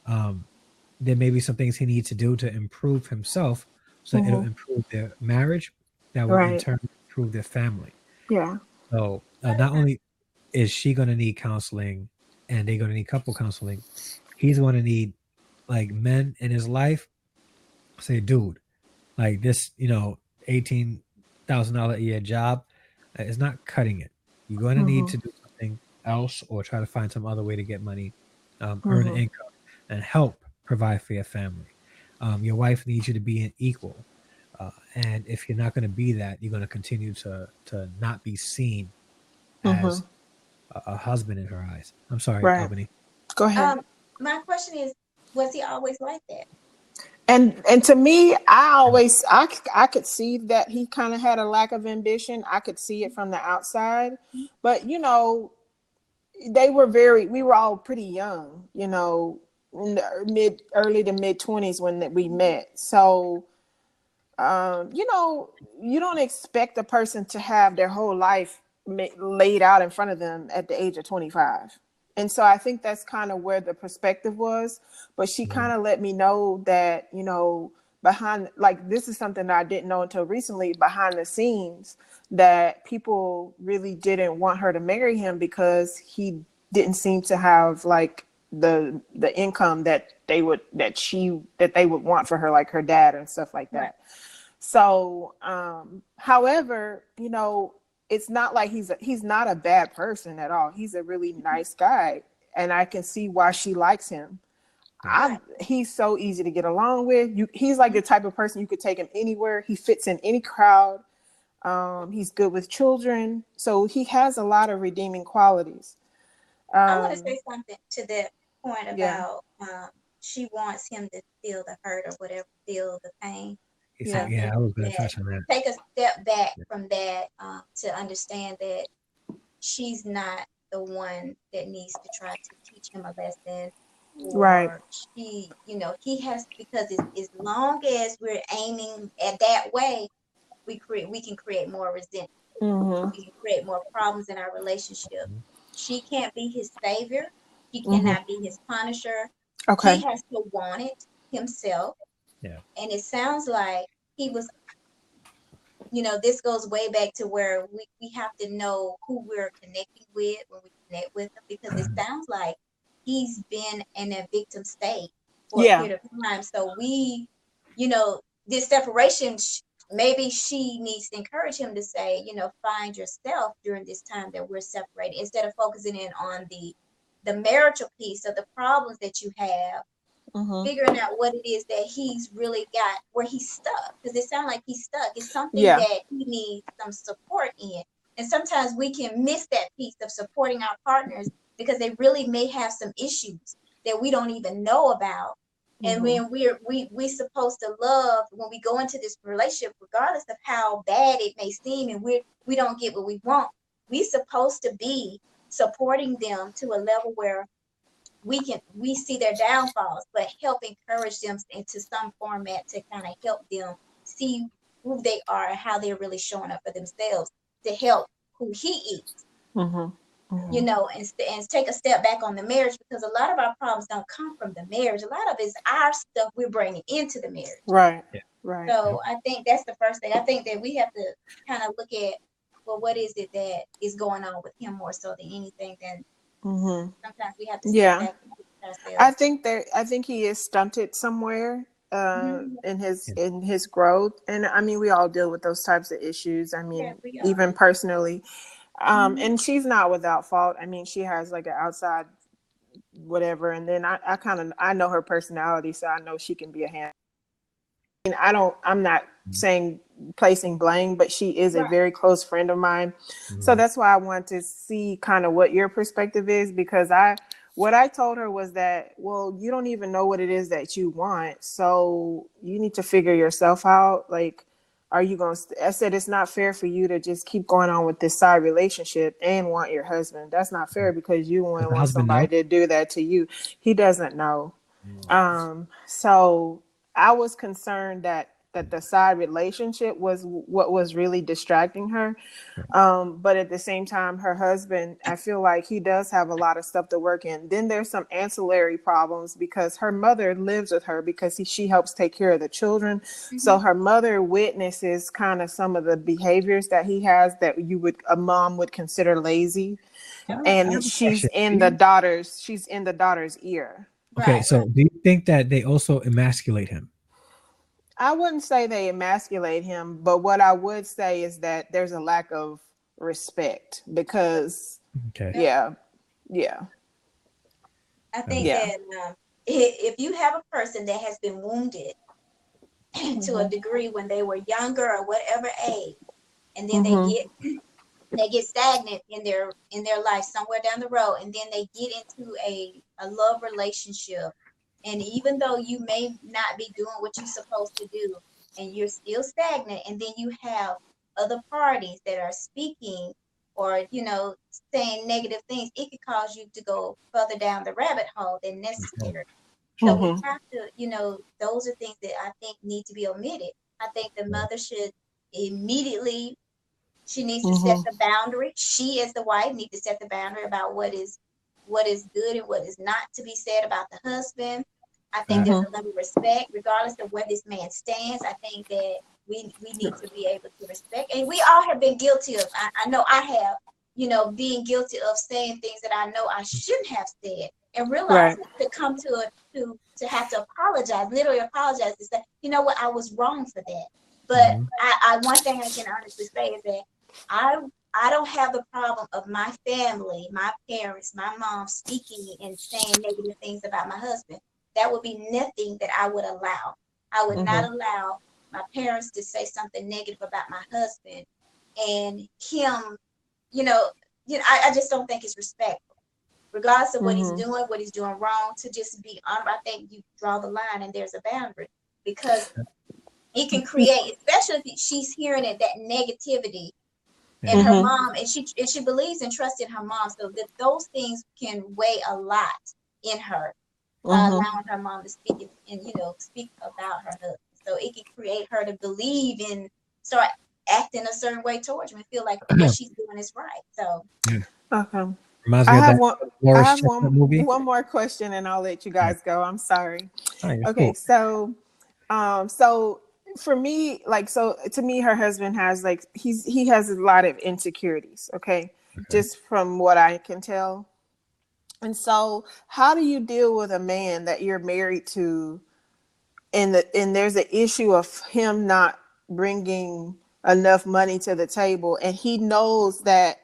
Speaker 1: There may be some things he needs to do to improve himself so that it'll improve their marriage. That will in
Speaker 3: Right.
Speaker 1: turn improve their family.
Speaker 3: Yeah.
Speaker 1: So not only is she going to need counseling and they're going to need couple counseling, he's going to need like men in his life say, dude, like this, $18,000 a year job is not cutting it. You're going to need to do something else or try to find some other way to get money, earn an income, and help provide for your family. Your wife needs you to be an equal. And if you're not going to be that, you're going to continue to not be seen as a husband in her eyes. I'm sorry,
Speaker 3: Right.
Speaker 1: Albany.
Speaker 3: Go ahead.
Speaker 2: My question is, was he always like that?
Speaker 3: And to me, I could see that he kind of had a lack of ambition. I could see it from the outside, but we were all pretty young, in the early to mid 20s when we met. So, you don't expect a person to have their whole life laid out in front of them at the age of 25. And so I think that's kind of where the perspective was. But she kind of let me know that, behind, like, this is something that I didn't know until recently, behind the scenes, that people really didn't want her to marry him because he didn't seem to have like the income that they would want for her, like her dad and stuff like
Speaker 2: Right.
Speaker 3: that. So, however, you know, it's not like he's not a bad person at all. He's a really nice guy, and I can see why she likes him.
Speaker 2: Right.
Speaker 3: He's so easy to get along with. He's like the type of person you could take him anywhere. He fits in any crowd. He's good with children, so he has a lot of redeeming qualities.
Speaker 2: I want to say something to that point
Speaker 3: Yeah.
Speaker 2: about she wants him to feel the hurt or whatever, feel the pain. I
Speaker 3: Yeah.
Speaker 1: Yeah,
Speaker 2: think
Speaker 1: I was going to
Speaker 2: that
Speaker 1: touch on that.
Speaker 2: take a step back from that to understand that she's not the one that needs to try to teach him a lesson,
Speaker 3: Right.
Speaker 2: or she, he has, because as long as we're aiming at that way, we can create more resentment.
Speaker 3: Mm-hmm.
Speaker 2: We can create more problems in our relationship. She can't be his savior. He
Speaker 3: Mm-hmm.
Speaker 2: cannot be his punisher.
Speaker 3: Okay.
Speaker 2: He has to want it himself.
Speaker 1: Yeah.
Speaker 2: And it sounds like he was, this goes way back to where we have to know who we're connecting with when we connect with him, because it sounds like he's been in a victim state for a
Speaker 3: Yeah.
Speaker 2: period of time. So this separation, maybe she needs to encourage him to say, find yourself during this time that we're separated, instead of focusing in on the marital piece of the problems that you have.
Speaker 3: Mm-hmm.
Speaker 2: Figuring out what it is that he's really got, where he's stuck, because it sounds like he's stuck. It's something
Speaker 3: Yeah.
Speaker 2: that he needs some support in. And sometimes we can miss that piece of supporting our partners because they really may have some issues that we don't even know about. And
Speaker 3: Mm-hmm.
Speaker 2: when we supposed to love, when we go into this relationship, regardless of how bad it may seem, and we don't get what we want, we supposed to be supporting them to a level where we see their downfalls, but help encourage them into some format to kind of help them see who they are and how they're really showing up for themselves, to help who he is.
Speaker 3: Mm-hmm. Mm-hmm.
Speaker 2: And take a step back on the marriage, because a lot of our problems don't come from the marriage. A lot of it's our stuff we're bringing into the marriage.
Speaker 3: Right.
Speaker 1: Yeah.
Speaker 3: Right.
Speaker 2: So I think that's the first thing. I think that we have to kind of look at, well, what is it that is going on with him more so than anything. Then
Speaker 3: Mm-hmm.
Speaker 2: sometimes we have to step
Speaker 3: Yeah.
Speaker 2: back and look at ourselves.
Speaker 3: I think he is stunted somewhere
Speaker 2: Mhm.
Speaker 3: in
Speaker 1: Yeah.
Speaker 3: his growth. And I mean, we all deal with those types of issues. I
Speaker 2: Yeah,
Speaker 3: mean,
Speaker 2: we are.
Speaker 3: even personally.
Speaker 2: Mhm.
Speaker 3: And she's not without fault. I mean, she has like an outside whatever, and then I know her personality, so I know she can be a hand. And I'm not saying placing blame, but she is a
Speaker 2: Right.
Speaker 3: very close friend of mine. So that's why I want to see kind of what your perspective is, because what I told her was that, well, you don't even know what it is that you want. So you need to figure yourself out. Like, are you going to, I said, it's not fair for you to just keep going on with this side relationship and want your husband. That's not fair, because you
Speaker 1: Does
Speaker 3: wouldn't
Speaker 1: the
Speaker 3: want
Speaker 1: husband know?
Speaker 3: somebody to do that to you. He doesn't know. So I was concerned that the side relationship was what was really distracting her. But at the same time, her husband, I feel like he does have a lot of stuff to work in. Then there's some ancillary problems, because her mother lives with her, because she helps take care of the children. So her mother witnesses kind of some of the behaviors that he has that a mom would consider lazy.
Speaker 1: I
Speaker 3: And
Speaker 1: have a question.
Speaker 3: she's in the daughter's ear.
Speaker 1: Okay,
Speaker 2: Right,
Speaker 1: so do you think that they also emasculate him?
Speaker 3: I wouldn't say they emasculate him, but what I would say is that there's a lack of respect, because
Speaker 1: Okay.
Speaker 3: yeah, yeah,
Speaker 2: I think
Speaker 3: yeah.
Speaker 2: that if you have a person that has been wounded to a degree when they were younger or whatever age, and then
Speaker 3: Mm-hmm.
Speaker 2: they get stagnant in their life somewhere down the road, and then they get into a love relationship, and even though you may not be doing what you're supposed to do, and you're still stagnant, and then you have other parties that are speaking or saying negative things, it could cause you to go further down the rabbit hole than necessary. So we
Speaker 3: Mm-hmm.
Speaker 2: have to, those are things that I think need to be omitted. I think the mother should immediately, she needs to set
Speaker 3: Mm-hmm.
Speaker 2: the boundary. She, as the wife, needs to set the boundary about what is good and what is not to be said about the husband. I think there's
Speaker 3: Mm-hmm.
Speaker 2: a level of respect, regardless of where this man stands. I think that we need to be able to respect, and we all have been guilty of. I know I have, being guilty of saying things that I know I shouldn't have said and realize
Speaker 3: Right.
Speaker 2: to come to have to apologize, literally apologize, to say, you know what, I was wrong for that. But
Speaker 1: Mm-hmm.
Speaker 2: I one thing I can honestly say is that I I don't have the problem of my family, my parents, my mom speaking and saying negative things about my husband. That would be nothing that I would allow. I would not
Speaker 3: Mm-hmm.
Speaker 2: allow my parents to say something negative about my husband and him, you know, I just don't think it's respectful. Regardless of
Speaker 3: Mm-hmm.
Speaker 2: what he's doing wrong, to just be honorable. I think you draw the line and there's a boundary because it can create, especially if she's hearing it, that negativity. And
Speaker 1: Yeah.
Speaker 2: her
Speaker 3: Mm-hmm.
Speaker 2: mom, and she believes and trusts in her mom, so that those things can weigh a lot in her,
Speaker 3: Mm-hmm.
Speaker 2: allowing her mom to speak and speak about her husband. So it can create her to believe and start acting a certain way towards him and feel like what she's doing is right. So
Speaker 1: Yeah.
Speaker 3: Okay.
Speaker 1: Reminds
Speaker 3: I
Speaker 1: me of
Speaker 3: have
Speaker 1: that
Speaker 3: one. I
Speaker 1: Morris
Speaker 3: have
Speaker 1: Chestnut movie.
Speaker 3: one more question, and I'll let you
Speaker 1: Yeah.
Speaker 3: guys go. I'm sorry.
Speaker 1: All right, it's
Speaker 3: Okay,
Speaker 1: cool.
Speaker 3: so for me, like, so to me, her husband has like he has a lot of insecurities. Okay,
Speaker 1: Okay.
Speaker 3: just from what I can tell. And so, how do you deal with a man that you're married to, and there's an issue of him not bringing enough money to the table, and he knows that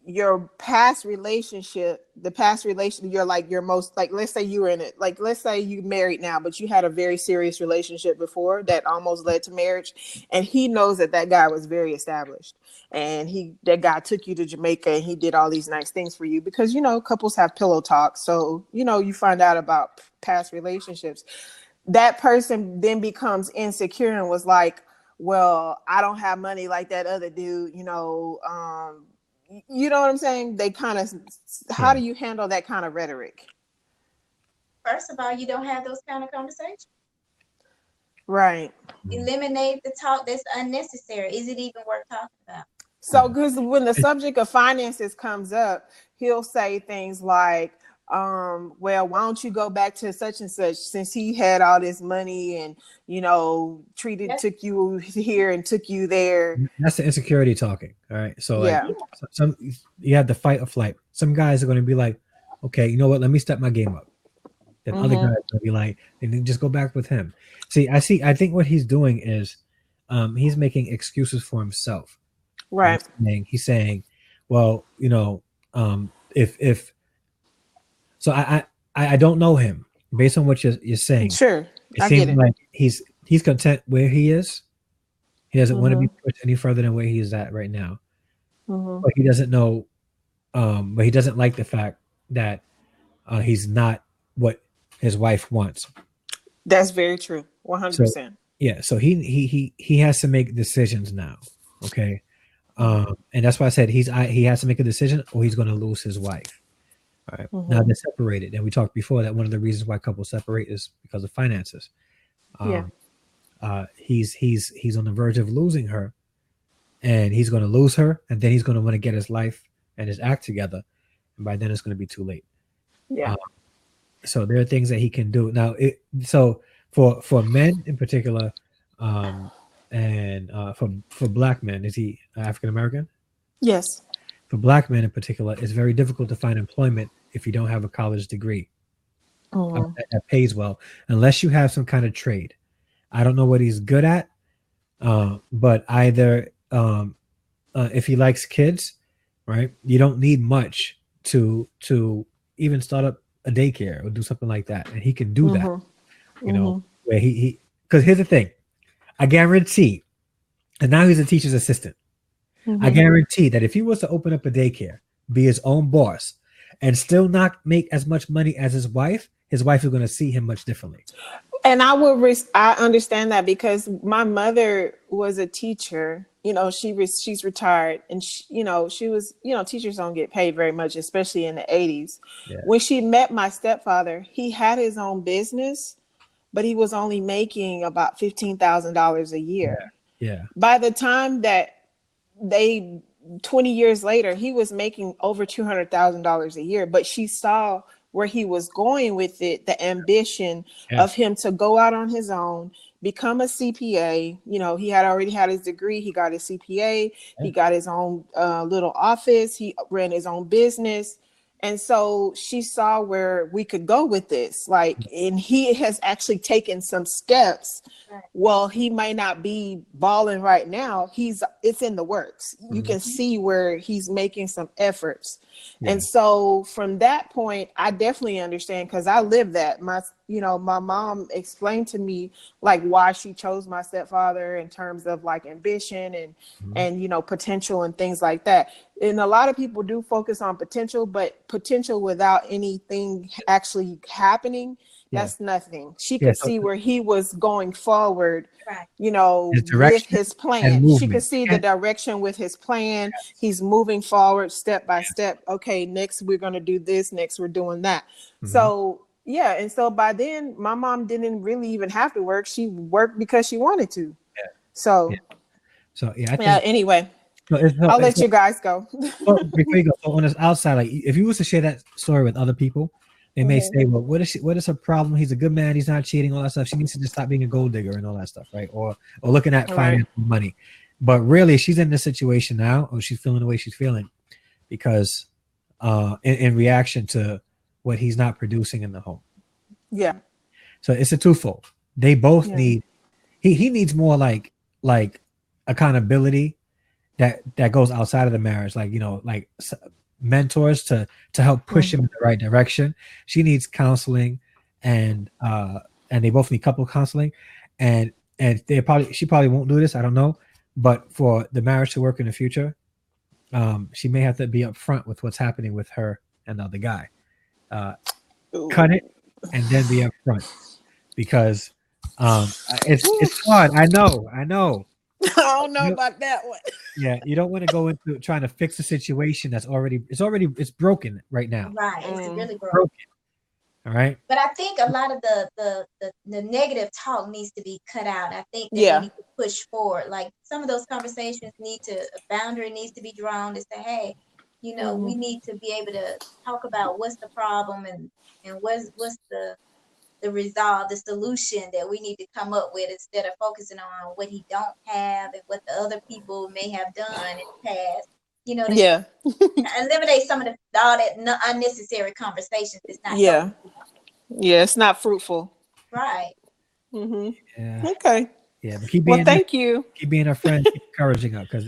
Speaker 3: your past relation, you're like your most, like, let's say you were in it, like, let's say you married now, but you had a very serious relationship before that almost led to marriage, and he knows that that guy was very established, and that guy took you to Jamaica, and he did all these nice things for you, because couples have pillow talk, so you find out about past relationships. That person then becomes insecure and was like, well, I don't have money like that other dude, you know what I'm saying? They kind of, how
Speaker 1: Yeah.
Speaker 3: do you handle that kind of rhetoric?
Speaker 2: first of all, you don't have those kind of conversations.
Speaker 3: Right.
Speaker 1: Mhm.
Speaker 2: Eliminate the talk that's unnecessary. Is it even worth talking about?
Speaker 3: So,
Speaker 1: Yeah.
Speaker 3: because when the subject of finances comes up, he'll say things like, well, why don't you go back to such and such, since he had all this money and,
Speaker 2: That's,
Speaker 3: took you here and took you there.
Speaker 1: That's the insecurity talking. All right. So like
Speaker 3: Yeah.
Speaker 2: yeah,
Speaker 1: some you have the fight or flight. Some guys are going to be like, okay, you know what? Let me step my game up. Then other guys
Speaker 3: Mm-hmm.
Speaker 1: are going to be like, and then just go back with him. See. I think what he's doing is, he's making excuses for himself. And
Speaker 3: Right.
Speaker 1: he's saying, well, if so, I don't know him. Based on what you're saying,
Speaker 3: Sure.
Speaker 1: it
Speaker 3: I get
Speaker 1: seems
Speaker 3: it.
Speaker 1: like he's content where he is. He doesn't want to
Speaker 3: Mm-hmm.
Speaker 1: be pushed any further than where he is at right now.
Speaker 3: Mm-hmm.
Speaker 1: But he doesn't know. But he doesn't like the fact that he's not what his wife wants.
Speaker 3: That's very true.
Speaker 1: So
Speaker 3: 100%.
Speaker 1: yeah, so he has to make decisions now. Okay,
Speaker 3: Mm-hmm.
Speaker 1: and that's why I said he has to make a decision or he's going to lose his wife. All right, now
Speaker 3: Mm-hmm.
Speaker 1: they're separated, and we talked before that one of the reasons why couples separate is because of finances.
Speaker 3: Yeah.
Speaker 1: Um, he's on the verge of losing her, and he's going to lose her, and then he's going to want to get his life and his act together, and by then it's going to be too late.
Speaker 3: Yeah.
Speaker 1: Um, so there are things that he can do now. So for men in particular, um, and for black men, is he African American?
Speaker 3: Yes.
Speaker 1: For black men in particular, it's very difficult to find employment if you don't have a college degree
Speaker 3: Mm-hmm.
Speaker 1: that pays well, unless you have some kind of trade. I don't know what he's good at, but either if he likes kids, right? You don't need much to even start up a daycare or do something like that, and he can do that.
Speaker 3: Mm-hmm.
Speaker 1: You know,
Speaker 3: Mm-hmm.
Speaker 1: where he because here's the thing, I guarantee, and now he's a teacher's assistant. I
Speaker 3: Mm-hmm.
Speaker 1: guarantee that if he was to open up a daycare, be his own boss, and still not make as much money as his wife is going to see him much differently.
Speaker 3: And I understand that, because my mother was a teacher. She's retired, and she was, teachers don't get paid very much, especially in the 80s.
Speaker 1: Yeah,
Speaker 3: When she met my stepfather, he had his own business, but he was only making about $15,000 a
Speaker 1: yeah,
Speaker 3: year.
Speaker 1: yeah,
Speaker 3: By the time that they 20 years later, he was making over $200,000 a year, but she saw where he was going with it, the ambition
Speaker 1: yeah.
Speaker 3: of him to go out on his own, become a CPA. He had already had his degree, he got his CPA,
Speaker 1: Yeah.
Speaker 3: he got his own little office, he ran his own business, And so she saw where we could go with this. Like, and he has actually taken some steps.
Speaker 2: Right.
Speaker 3: Well, he might not be balling right now. It's in the works. You
Speaker 1: Mhm.
Speaker 3: can see where he's making some efforts.
Speaker 1: Yeah.
Speaker 3: And so from that point, I definitely understand, because I lived that. My mom explained to me like why she chose my stepfather in terms of like ambition and potential and things like that. And a lot of people do focus on potential, but potential without anything actually happening,
Speaker 1: Yeah.
Speaker 3: that's nothing. She
Speaker 1: Yeah.
Speaker 3: could see where he was going forward,
Speaker 2: Right.
Speaker 1: His
Speaker 3: with
Speaker 1: direction
Speaker 3: his
Speaker 1: and
Speaker 3: plan. She could
Speaker 1: movement.
Speaker 3: see the direction with his plan. He's moving forward step by step. Okay, next we're going to do this. Next we're doing that.
Speaker 1: Mhm.
Speaker 3: So, yeah. And so by then, my mom didn't really even have to work. She worked because she wanted to.
Speaker 1: Yeah.
Speaker 3: So,
Speaker 1: So yeah, I
Speaker 3: yeah,
Speaker 1: think
Speaker 3: anyway,
Speaker 1: so.
Speaker 3: I'll let you guys go.
Speaker 1: Well, before you go, so on this outside, like if you was to share that story with other people, they may
Speaker 3: Mhm.
Speaker 1: say, "Well, what is her problem? He's a good man. He's not cheating. All that stuff. She needs to just stop being a gold digger and all that stuff, right? Or looking at
Speaker 3: Right.
Speaker 1: finance and money." But really, she's in this situation now, or she's feeling the way she's feeling because, in reaction to what he's not producing in the home.
Speaker 3: Yeah.
Speaker 1: So it's a twofold. They both
Speaker 3: Yeah.
Speaker 1: need. He needs more like accountability that goes outside of the marriage, like like mentors to help push him in the right direction. She needs counseling, and they both need couple counseling, and she probably won't do this, I don't know, but for the marriage to work in the future, she may have to be upfront with what's happening with her and the other guy. Cut it and then be upfront, because it's hard. I know.
Speaker 3: I don't know
Speaker 1: You-
Speaker 3: about that one.
Speaker 1: Yeah, you don't want to go into trying to fix a situation that's it's broken right now.
Speaker 2: Right. It's really broken.
Speaker 1: Broken. All right.
Speaker 2: But I think a lot of the negative talk needs to be cut out. I think that
Speaker 3: Yeah.
Speaker 2: we need to push forward. Like some of those conversations a boundary needs to be drawn to say, hey, we need to be able to talk about what's the problem and what's the resolve, the solution that we need to come up with, instead of focusing on what he don't have and what the other people may have done in the past. To
Speaker 3: Yeah.
Speaker 2: eliminate some of all that unnecessary conversations. It's not
Speaker 3: Yeah. Yeah. It's not fruitful.
Speaker 2: right.
Speaker 3: Mm-hmm.
Speaker 1: Yeah.
Speaker 3: Okay.
Speaker 1: Yeah. But keep
Speaker 3: Well,
Speaker 1: being
Speaker 3: thank you.
Speaker 1: a friend, keep encouraging her, because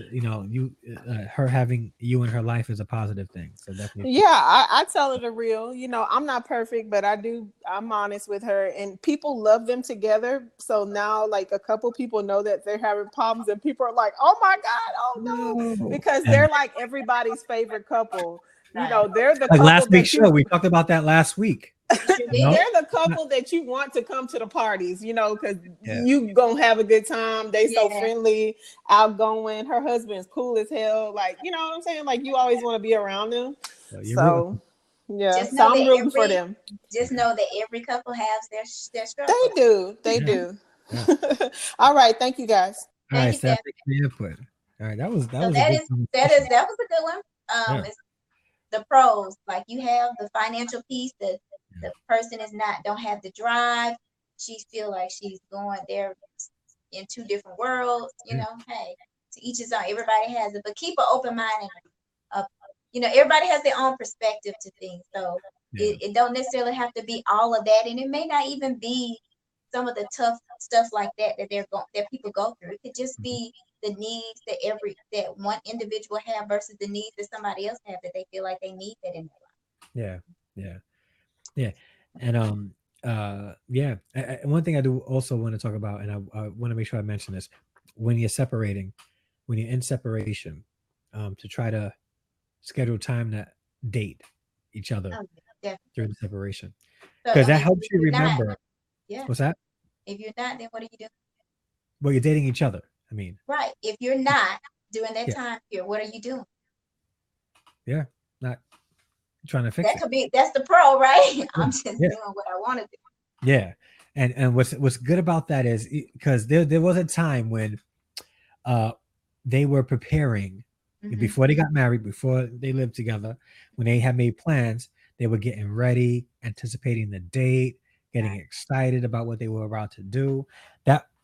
Speaker 1: her having you in her life is a positive thing. So definitely.
Speaker 3: Yeah, I tell her the real. I'm not perfect, but I'm honest with her, and people love them together. So now, like, a couple people know that they're having problems, and people are like, "Oh my God, oh no," because they're like everybody's favorite couple. They're the
Speaker 1: Like
Speaker 3: couple
Speaker 1: last week's
Speaker 3: that
Speaker 1: show, we talked about that last week.
Speaker 3: they're the couple that you want to come to the parties, because
Speaker 1: Yeah.
Speaker 3: you gonna have a good time. They so
Speaker 2: Yeah.
Speaker 3: friendly, outgoing. Her husband's cool as hell. Like, you know what I'm saying? Like, you always want to be around them. So yeah,
Speaker 2: Just
Speaker 3: so
Speaker 2: know
Speaker 3: I'm
Speaker 2: that
Speaker 3: rooting for them.
Speaker 2: Just know that every couple has their struggle.
Speaker 3: They
Speaker 1: Yeah.
Speaker 3: do.
Speaker 1: Yeah.
Speaker 3: All right, thank you guys.
Speaker 1: All right,
Speaker 2: Thank you,
Speaker 1: Steph.
Speaker 2: Steph.
Speaker 1: Thanks for your input. All right, that was
Speaker 2: So
Speaker 1: a
Speaker 2: that
Speaker 1: good
Speaker 2: is
Speaker 1: conversation.
Speaker 2: that was a good one.
Speaker 1: Yeah.
Speaker 2: It's the pros, like you have the financial piece, the person don't have the drive. She feel like she's going there in two different worlds. Hey, to each his own. Everybody has it, but keep an open mind and everybody has their own perspective to things. So
Speaker 1: Yeah.
Speaker 2: it don't necessarily have to be all of that, and it may not even be some of the tough stuff like that that people go through. It could just be the needs that one individual have versus the needs that somebody else have, that they feel like they need that in their life.
Speaker 1: Yeah. And one thing I do also want to talk about, and I want to make sure I mention this: when you're in separation, to try to schedule time to date each other
Speaker 2: Oh, definitely.
Speaker 1: during the separation,
Speaker 2: So,
Speaker 1: because that helps you
Speaker 2: if you're not,
Speaker 1: remember.
Speaker 2: yeah.
Speaker 1: What's that?
Speaker 2: If you're not, then what are you doing?
Speaker 1: Well, you're dating each other. I mean,
Speaker 2: Right. If you're not during that
Speaker 1: Yeah.
Speaker 2: time period, what are you doing?
Speaker 1: yeah, not trying to fix it.
Speaker 2: That's the pro, right? I'm just
Speaker 1: Yeah.
Speaker 2: doing what I want to do.
Speaker 1: Yeah, and what's good about that is because there was a time when they were preparing before they got married, before they lived together, when they had made plans, they were getting ready, anticipating the date, getting excited about what they were about to do.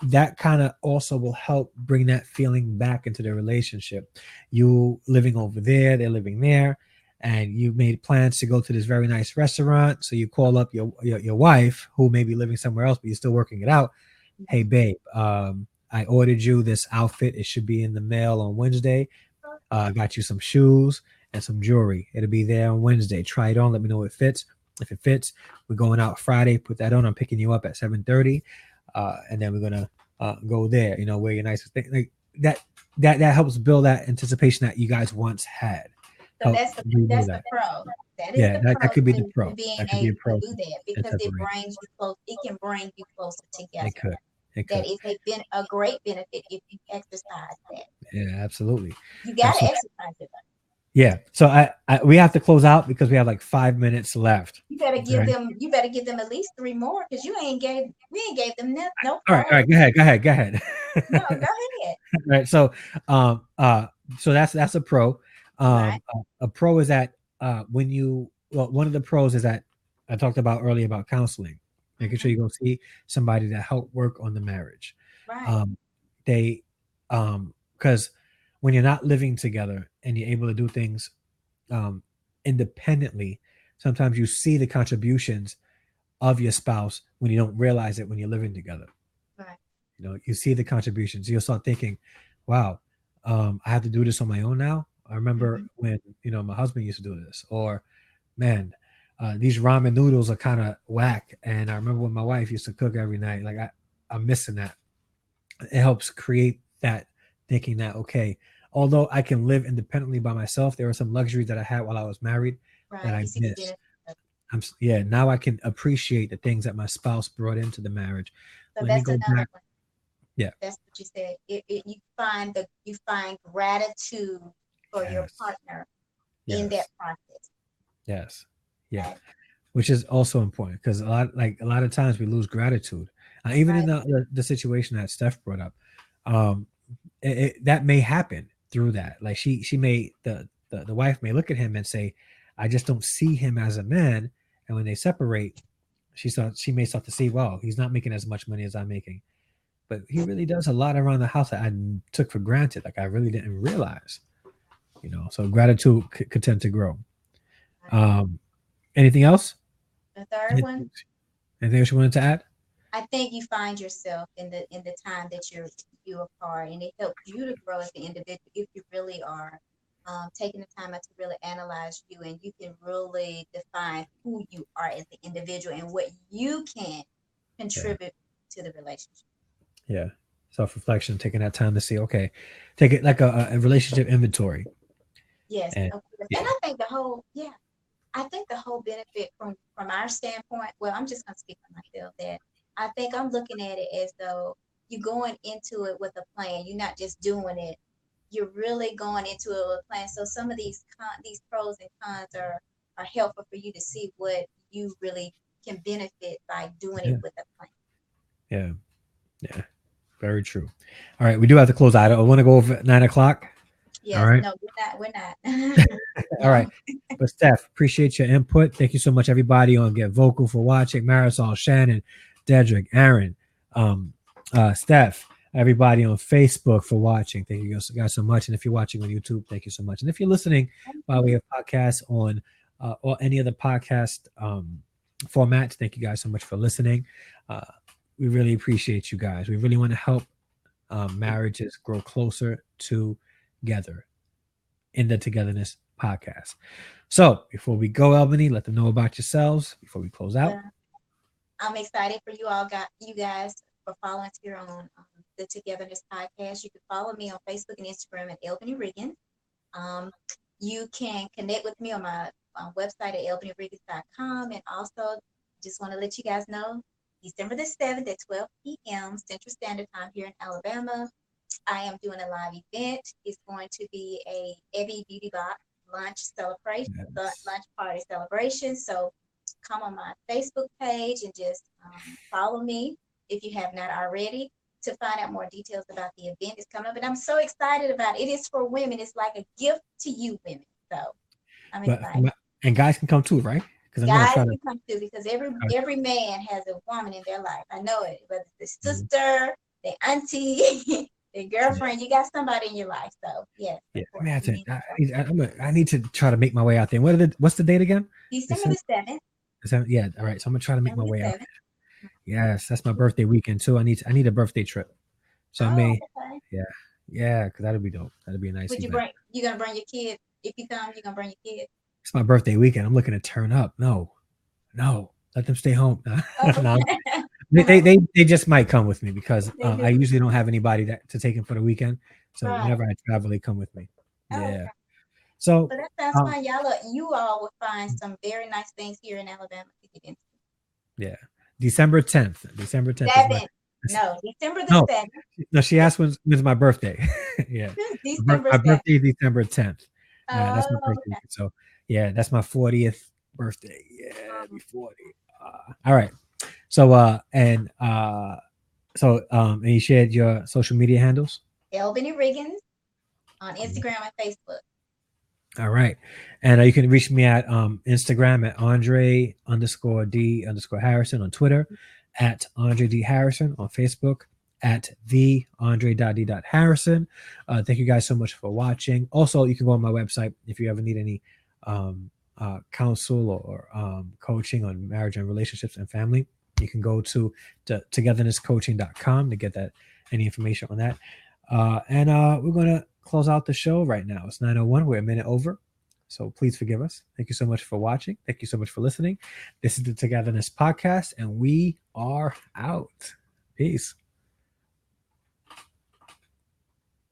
Speaker 1: That kind of also will help bring that feeling back into the relationship. You living over there, they're living there, and you made plans to go to this very nice restaurant. So you call up your wife, who may be living somewhere else, but you're still working it out. Hey, babe, I ordered you this outfit. It should be in the mail on Wednesday. Got you some shoes and some jewelry. It'll be there on Wednesday. Try it on. Let me know if it fits. If it fits, we're going out Friday. Put that on. I'm picking you up at 7:30, and then we're gonna go there. Wear your nicest thing. Like that. That helps build that anticipation that you guys once had.
Speaker 2: So
Speaker 1: Help
Speaker 2: that's the
Speaker 1: renew
Speaker 2: that's the
Speaker 1: that.
Speaker 2: pro. That is
Speaker 1: Yeah,
Speaker 2: the
Speaker 1: that
Speaker 2: pro
Speaker 1: could be the
Speaker 2: to
Speaker 1: pro.
Speaker 2: being
Speaker 1: That could be a
Speaker 2: able to
Speaker 1: pro
Speaker 2: do that
Speaker 1: and
Speaker 2: because it
Speaker 1: separate.
Speaker 2: brings you close. It can bring you closer
Speaker 1: It
Speaker 2: together.
Speaker 1: could. It
Speaker 2: That
Speaker 1: could.
Speaker 2: is a great benefit if you exercise that.
Speaker 1: Yeah, absolutely.
Speaker 2: You got to
Speaker 1: Absolutely.
Speaker 2: exercise it.
Speaker 1: Yeah. So we have to close out because we have like 5 minutes left.
Speaker 2: You better give
Speaker 1: Right.
Speaker 2: them. You better give them at least 3 more because we ain't gave them no
Speaker 1: All right. All right.
Speaker 2: pros.
Speaker 1: Go ahead.
Speaker 2: No, go ahead.
Speaker 1: Right. So that's a pro.
Speaker 2: Right.
Speaker 1: A pro is that one of the pros is that I talked about earlier about counseling, making sure you go see somebody to help work on the marriage.
Speaker 2: Right.
Speaker 1: Um, they because when you're not living together and you're able to do things um, independently, sometimes you see the contributions of your spouse when you don't realize it when you're living together.
Speaker 2: Right.
Speaker 1: You see the contributions. You'll start thinking, wow, I have to do this on my own now. I remember when, my husband used to do this, or man, these ramen noodles are kind of whack. And I remember when my wife used to cook every night, like I'm missing that. It helps create that thinking that, okay, although I can live independently by myself, there were some luxuries that I had while I was married that
Speaker 2: Right.
Speaker 1: I
Speaker 2: You see the
Speaker 1: missed.
Speaker 2: benefit.
Speaker 1: Yeah, now I can appreciate the things that my spouse brought into the marriage.
Speaker 2: So
Speaker 1: Let me
Speaker 2: that's
Speaker 1: go
Speaker 2: another
Speaker 1: back.
Speaker 2: one.
Speaker 1: Yeah.
Speaker 2: That's what you said. You find gratitude for your
Speaker 1: Yes.
Speaker 2: partner in that
Speaker 1: Yes.
Speaker 2: process.
Speaker 1: Yes. Yeah.
Speaker 2: Right.
Speaker 1: Which is also important because a lot of times we lose gratitude. Even in
Speaker 2: Right.
Speaker 1: the situation that Steph brought up, um, that may happen through that. Like she may the wife may look at him and say, "I just don't see him as a man." And when they separate, she may start to see, "Well, he's not making as much money as I'm making, but he really does a lot around the house that I took for granted. Like I really didn't realize." So gratitude could tend to grow.
Speaker 2: Right.
Speaker 1: Anything else?
Speaker 2: The third one,
Speaker 1: Anything, anything else you wanted to add?
Speaker 2: I think you find yourself in the time that you apart, and it helps you to grow as an individual if you really are taking the time out to really analyze you, and you can really define who you are as an individual and what you can
Speaker 1: Yeah.
Speaker 2: contribute to the relationship.
Speaker 1: Yeah. Self-reflection, taking that time to see, okay, take it like a relationship inventory.
Speaker 2: Yes,
Speaker 1: And
Speaker 2: of course. And
Speaker 1: yeah,
Speaker 2: I think the whole benefit from our standpoint, well, I'm just gonna speak for myself that I think I'm looking at it as though you're going into it with a plan. You're not just doing it. You're really going into it with a plan. So some of these pros and cons are helpful for you to see what you really can benefit by doing it
Speaker 1: yeah,
Speaker 2: with a plan.
Speaker 1: yeah, yeah. Very true. All right, we do have to close out. I want to go over at 9 o'clock. All
Speaker 2: Yes,
Speaker 1: right.
Speaker 2: no, we're not.
Speaker 1: All
Speaker 2: No.
Speaker 1: right. But Steph, appreciate your input. Thank you so much, everybody on Get Vocal for watching. Marisol, Shannon, Dedrick, Aaron, Steph, everybody on Facebook for watching. Thank you guys so much. And if you're watching on YouTube, thank you so much. And if you're listening while we have podcasts on or any other podcast formats, thank you guys so much for listening. We really appreciate you guys. We really want to help marriages grow closer together in the Togetherness podcast. So before we go, Albany, let them know about yourselves before we close out.
Speaker 2: Well, I'm excited for you guys for following us here on the Togetherness podcast. You can follow me on Facebook and Instagram at Albany Riggins. You can connect with me on my website at albanyriggins.com. And also, just want to let you guys know, December the 7th at 12 p.m. Central Standard Time here in Alabama, I am doing a live event. It's going to be a Evie Beauty Box lunch celebration, lunch party celebration. So come on my Facebook page and just follow me if you have not already to find out more details about the event. It's coming up, and I'm so excited about it. It is for women. It's like a gift to you women. So I'm excited.
Speaker 1: And guys can come too, right? Because I'm going to
Speaker 2: Guys
Speaker 1: try
Speaker 2: can come too, because every man has a woman in their life. I know it, whether it's the sister, the auntie, The girlfriend, you got somebody in your life. So yes, of
Speaker 1: Yeah, I
Speaker 2: course.
Speaker 1: mean,
Speaker 2: You need
Speaker 1: I need to try to make my way out there. What's the date again?
Speaker 2: December
Speaker 1: December,
Speaker 2: the 7th.
Speaker 1: December. Yeah, all right. So I'm gonna try to make my
Speaker 2: December the
Speaker 1: way out
Speaker 2: 7th.
Speaker 1: there. Yes, that's my birthday weekend too. I need a birthday trip. So I
Speaker 2: Oh,
Speaker 1: may,
Speaker 2: okay.
Speaker 1: yeah, yeah, because that'd be dope. That'd be a nice
Speaker 2: Would you
Speaker 1: event.
Speaker 2: bring you gonna bring your kid? If you come, you're gonna bring your kid.
Speaker 1: It's my birthday weekend. I'm looking to turn up. No, no, let them stay home.
Speaker 2: Oh,
Speaker 1: No,
Speaker 2: okay.
Speaker 1: they just might come with me because
Speaker 2: They
Speaker 1: I
Speaker 2: just
Speaker 1: usually don't have anybody to take them for the weekend. So
Speaker 2: right.
Speaker 1: whenever I travel, they come with me.
Speaker 2: Oh,
Speaker 1: Yeah.
Speaker 2: okay.
Speaker 1: So
Speaker 2: So that sounds
Speaker 1: um,
Speaker 2: fine. You all will find some very nice things here in Alabama to get into.
Speaker 1: yeah, December 10th. December 10th is my
Speaker 2: 7th. No, December the
Speaker 1: no,
Speaker 2: 7th.
Speaker 1: no. She asked when's my birthday. Yeah,
Speaker 2: December
Speaker 1: my
Speaker 2: 7th.
Speaker 1: birthday is December 10th. That's my
Speaker 2: Oh,
Speaker 1: birthday.
Speaker 2: okay.
Speaker 1: So yeah, that's my 40th birthday. Yeah, be
Speaker 2: Um,
Speaker 1: 40. All right. So and you shared your social media handles.
Speaker 2: Albany Riggins on Instagram and Facebook.
Speaker 1: All right. And you can reach me at Instagram at Andre underscore D underscore Harrison, on Twitter at Andre D Harrison, on Facebook at the Andre D Harrison. Thank you guys so much for watching. Also, you can go on my website if you ever need any counsel or coaching on marriage and relationships and family. You can go to togethernesscoaching.com to get that any information on that. And we're going to close out the show right now. It's 9:01. We're a minute over. So please forgive us. Thank you so much for watching. Thank you so much for listening. This is the Togetherness Podcast, and we are out. Peace.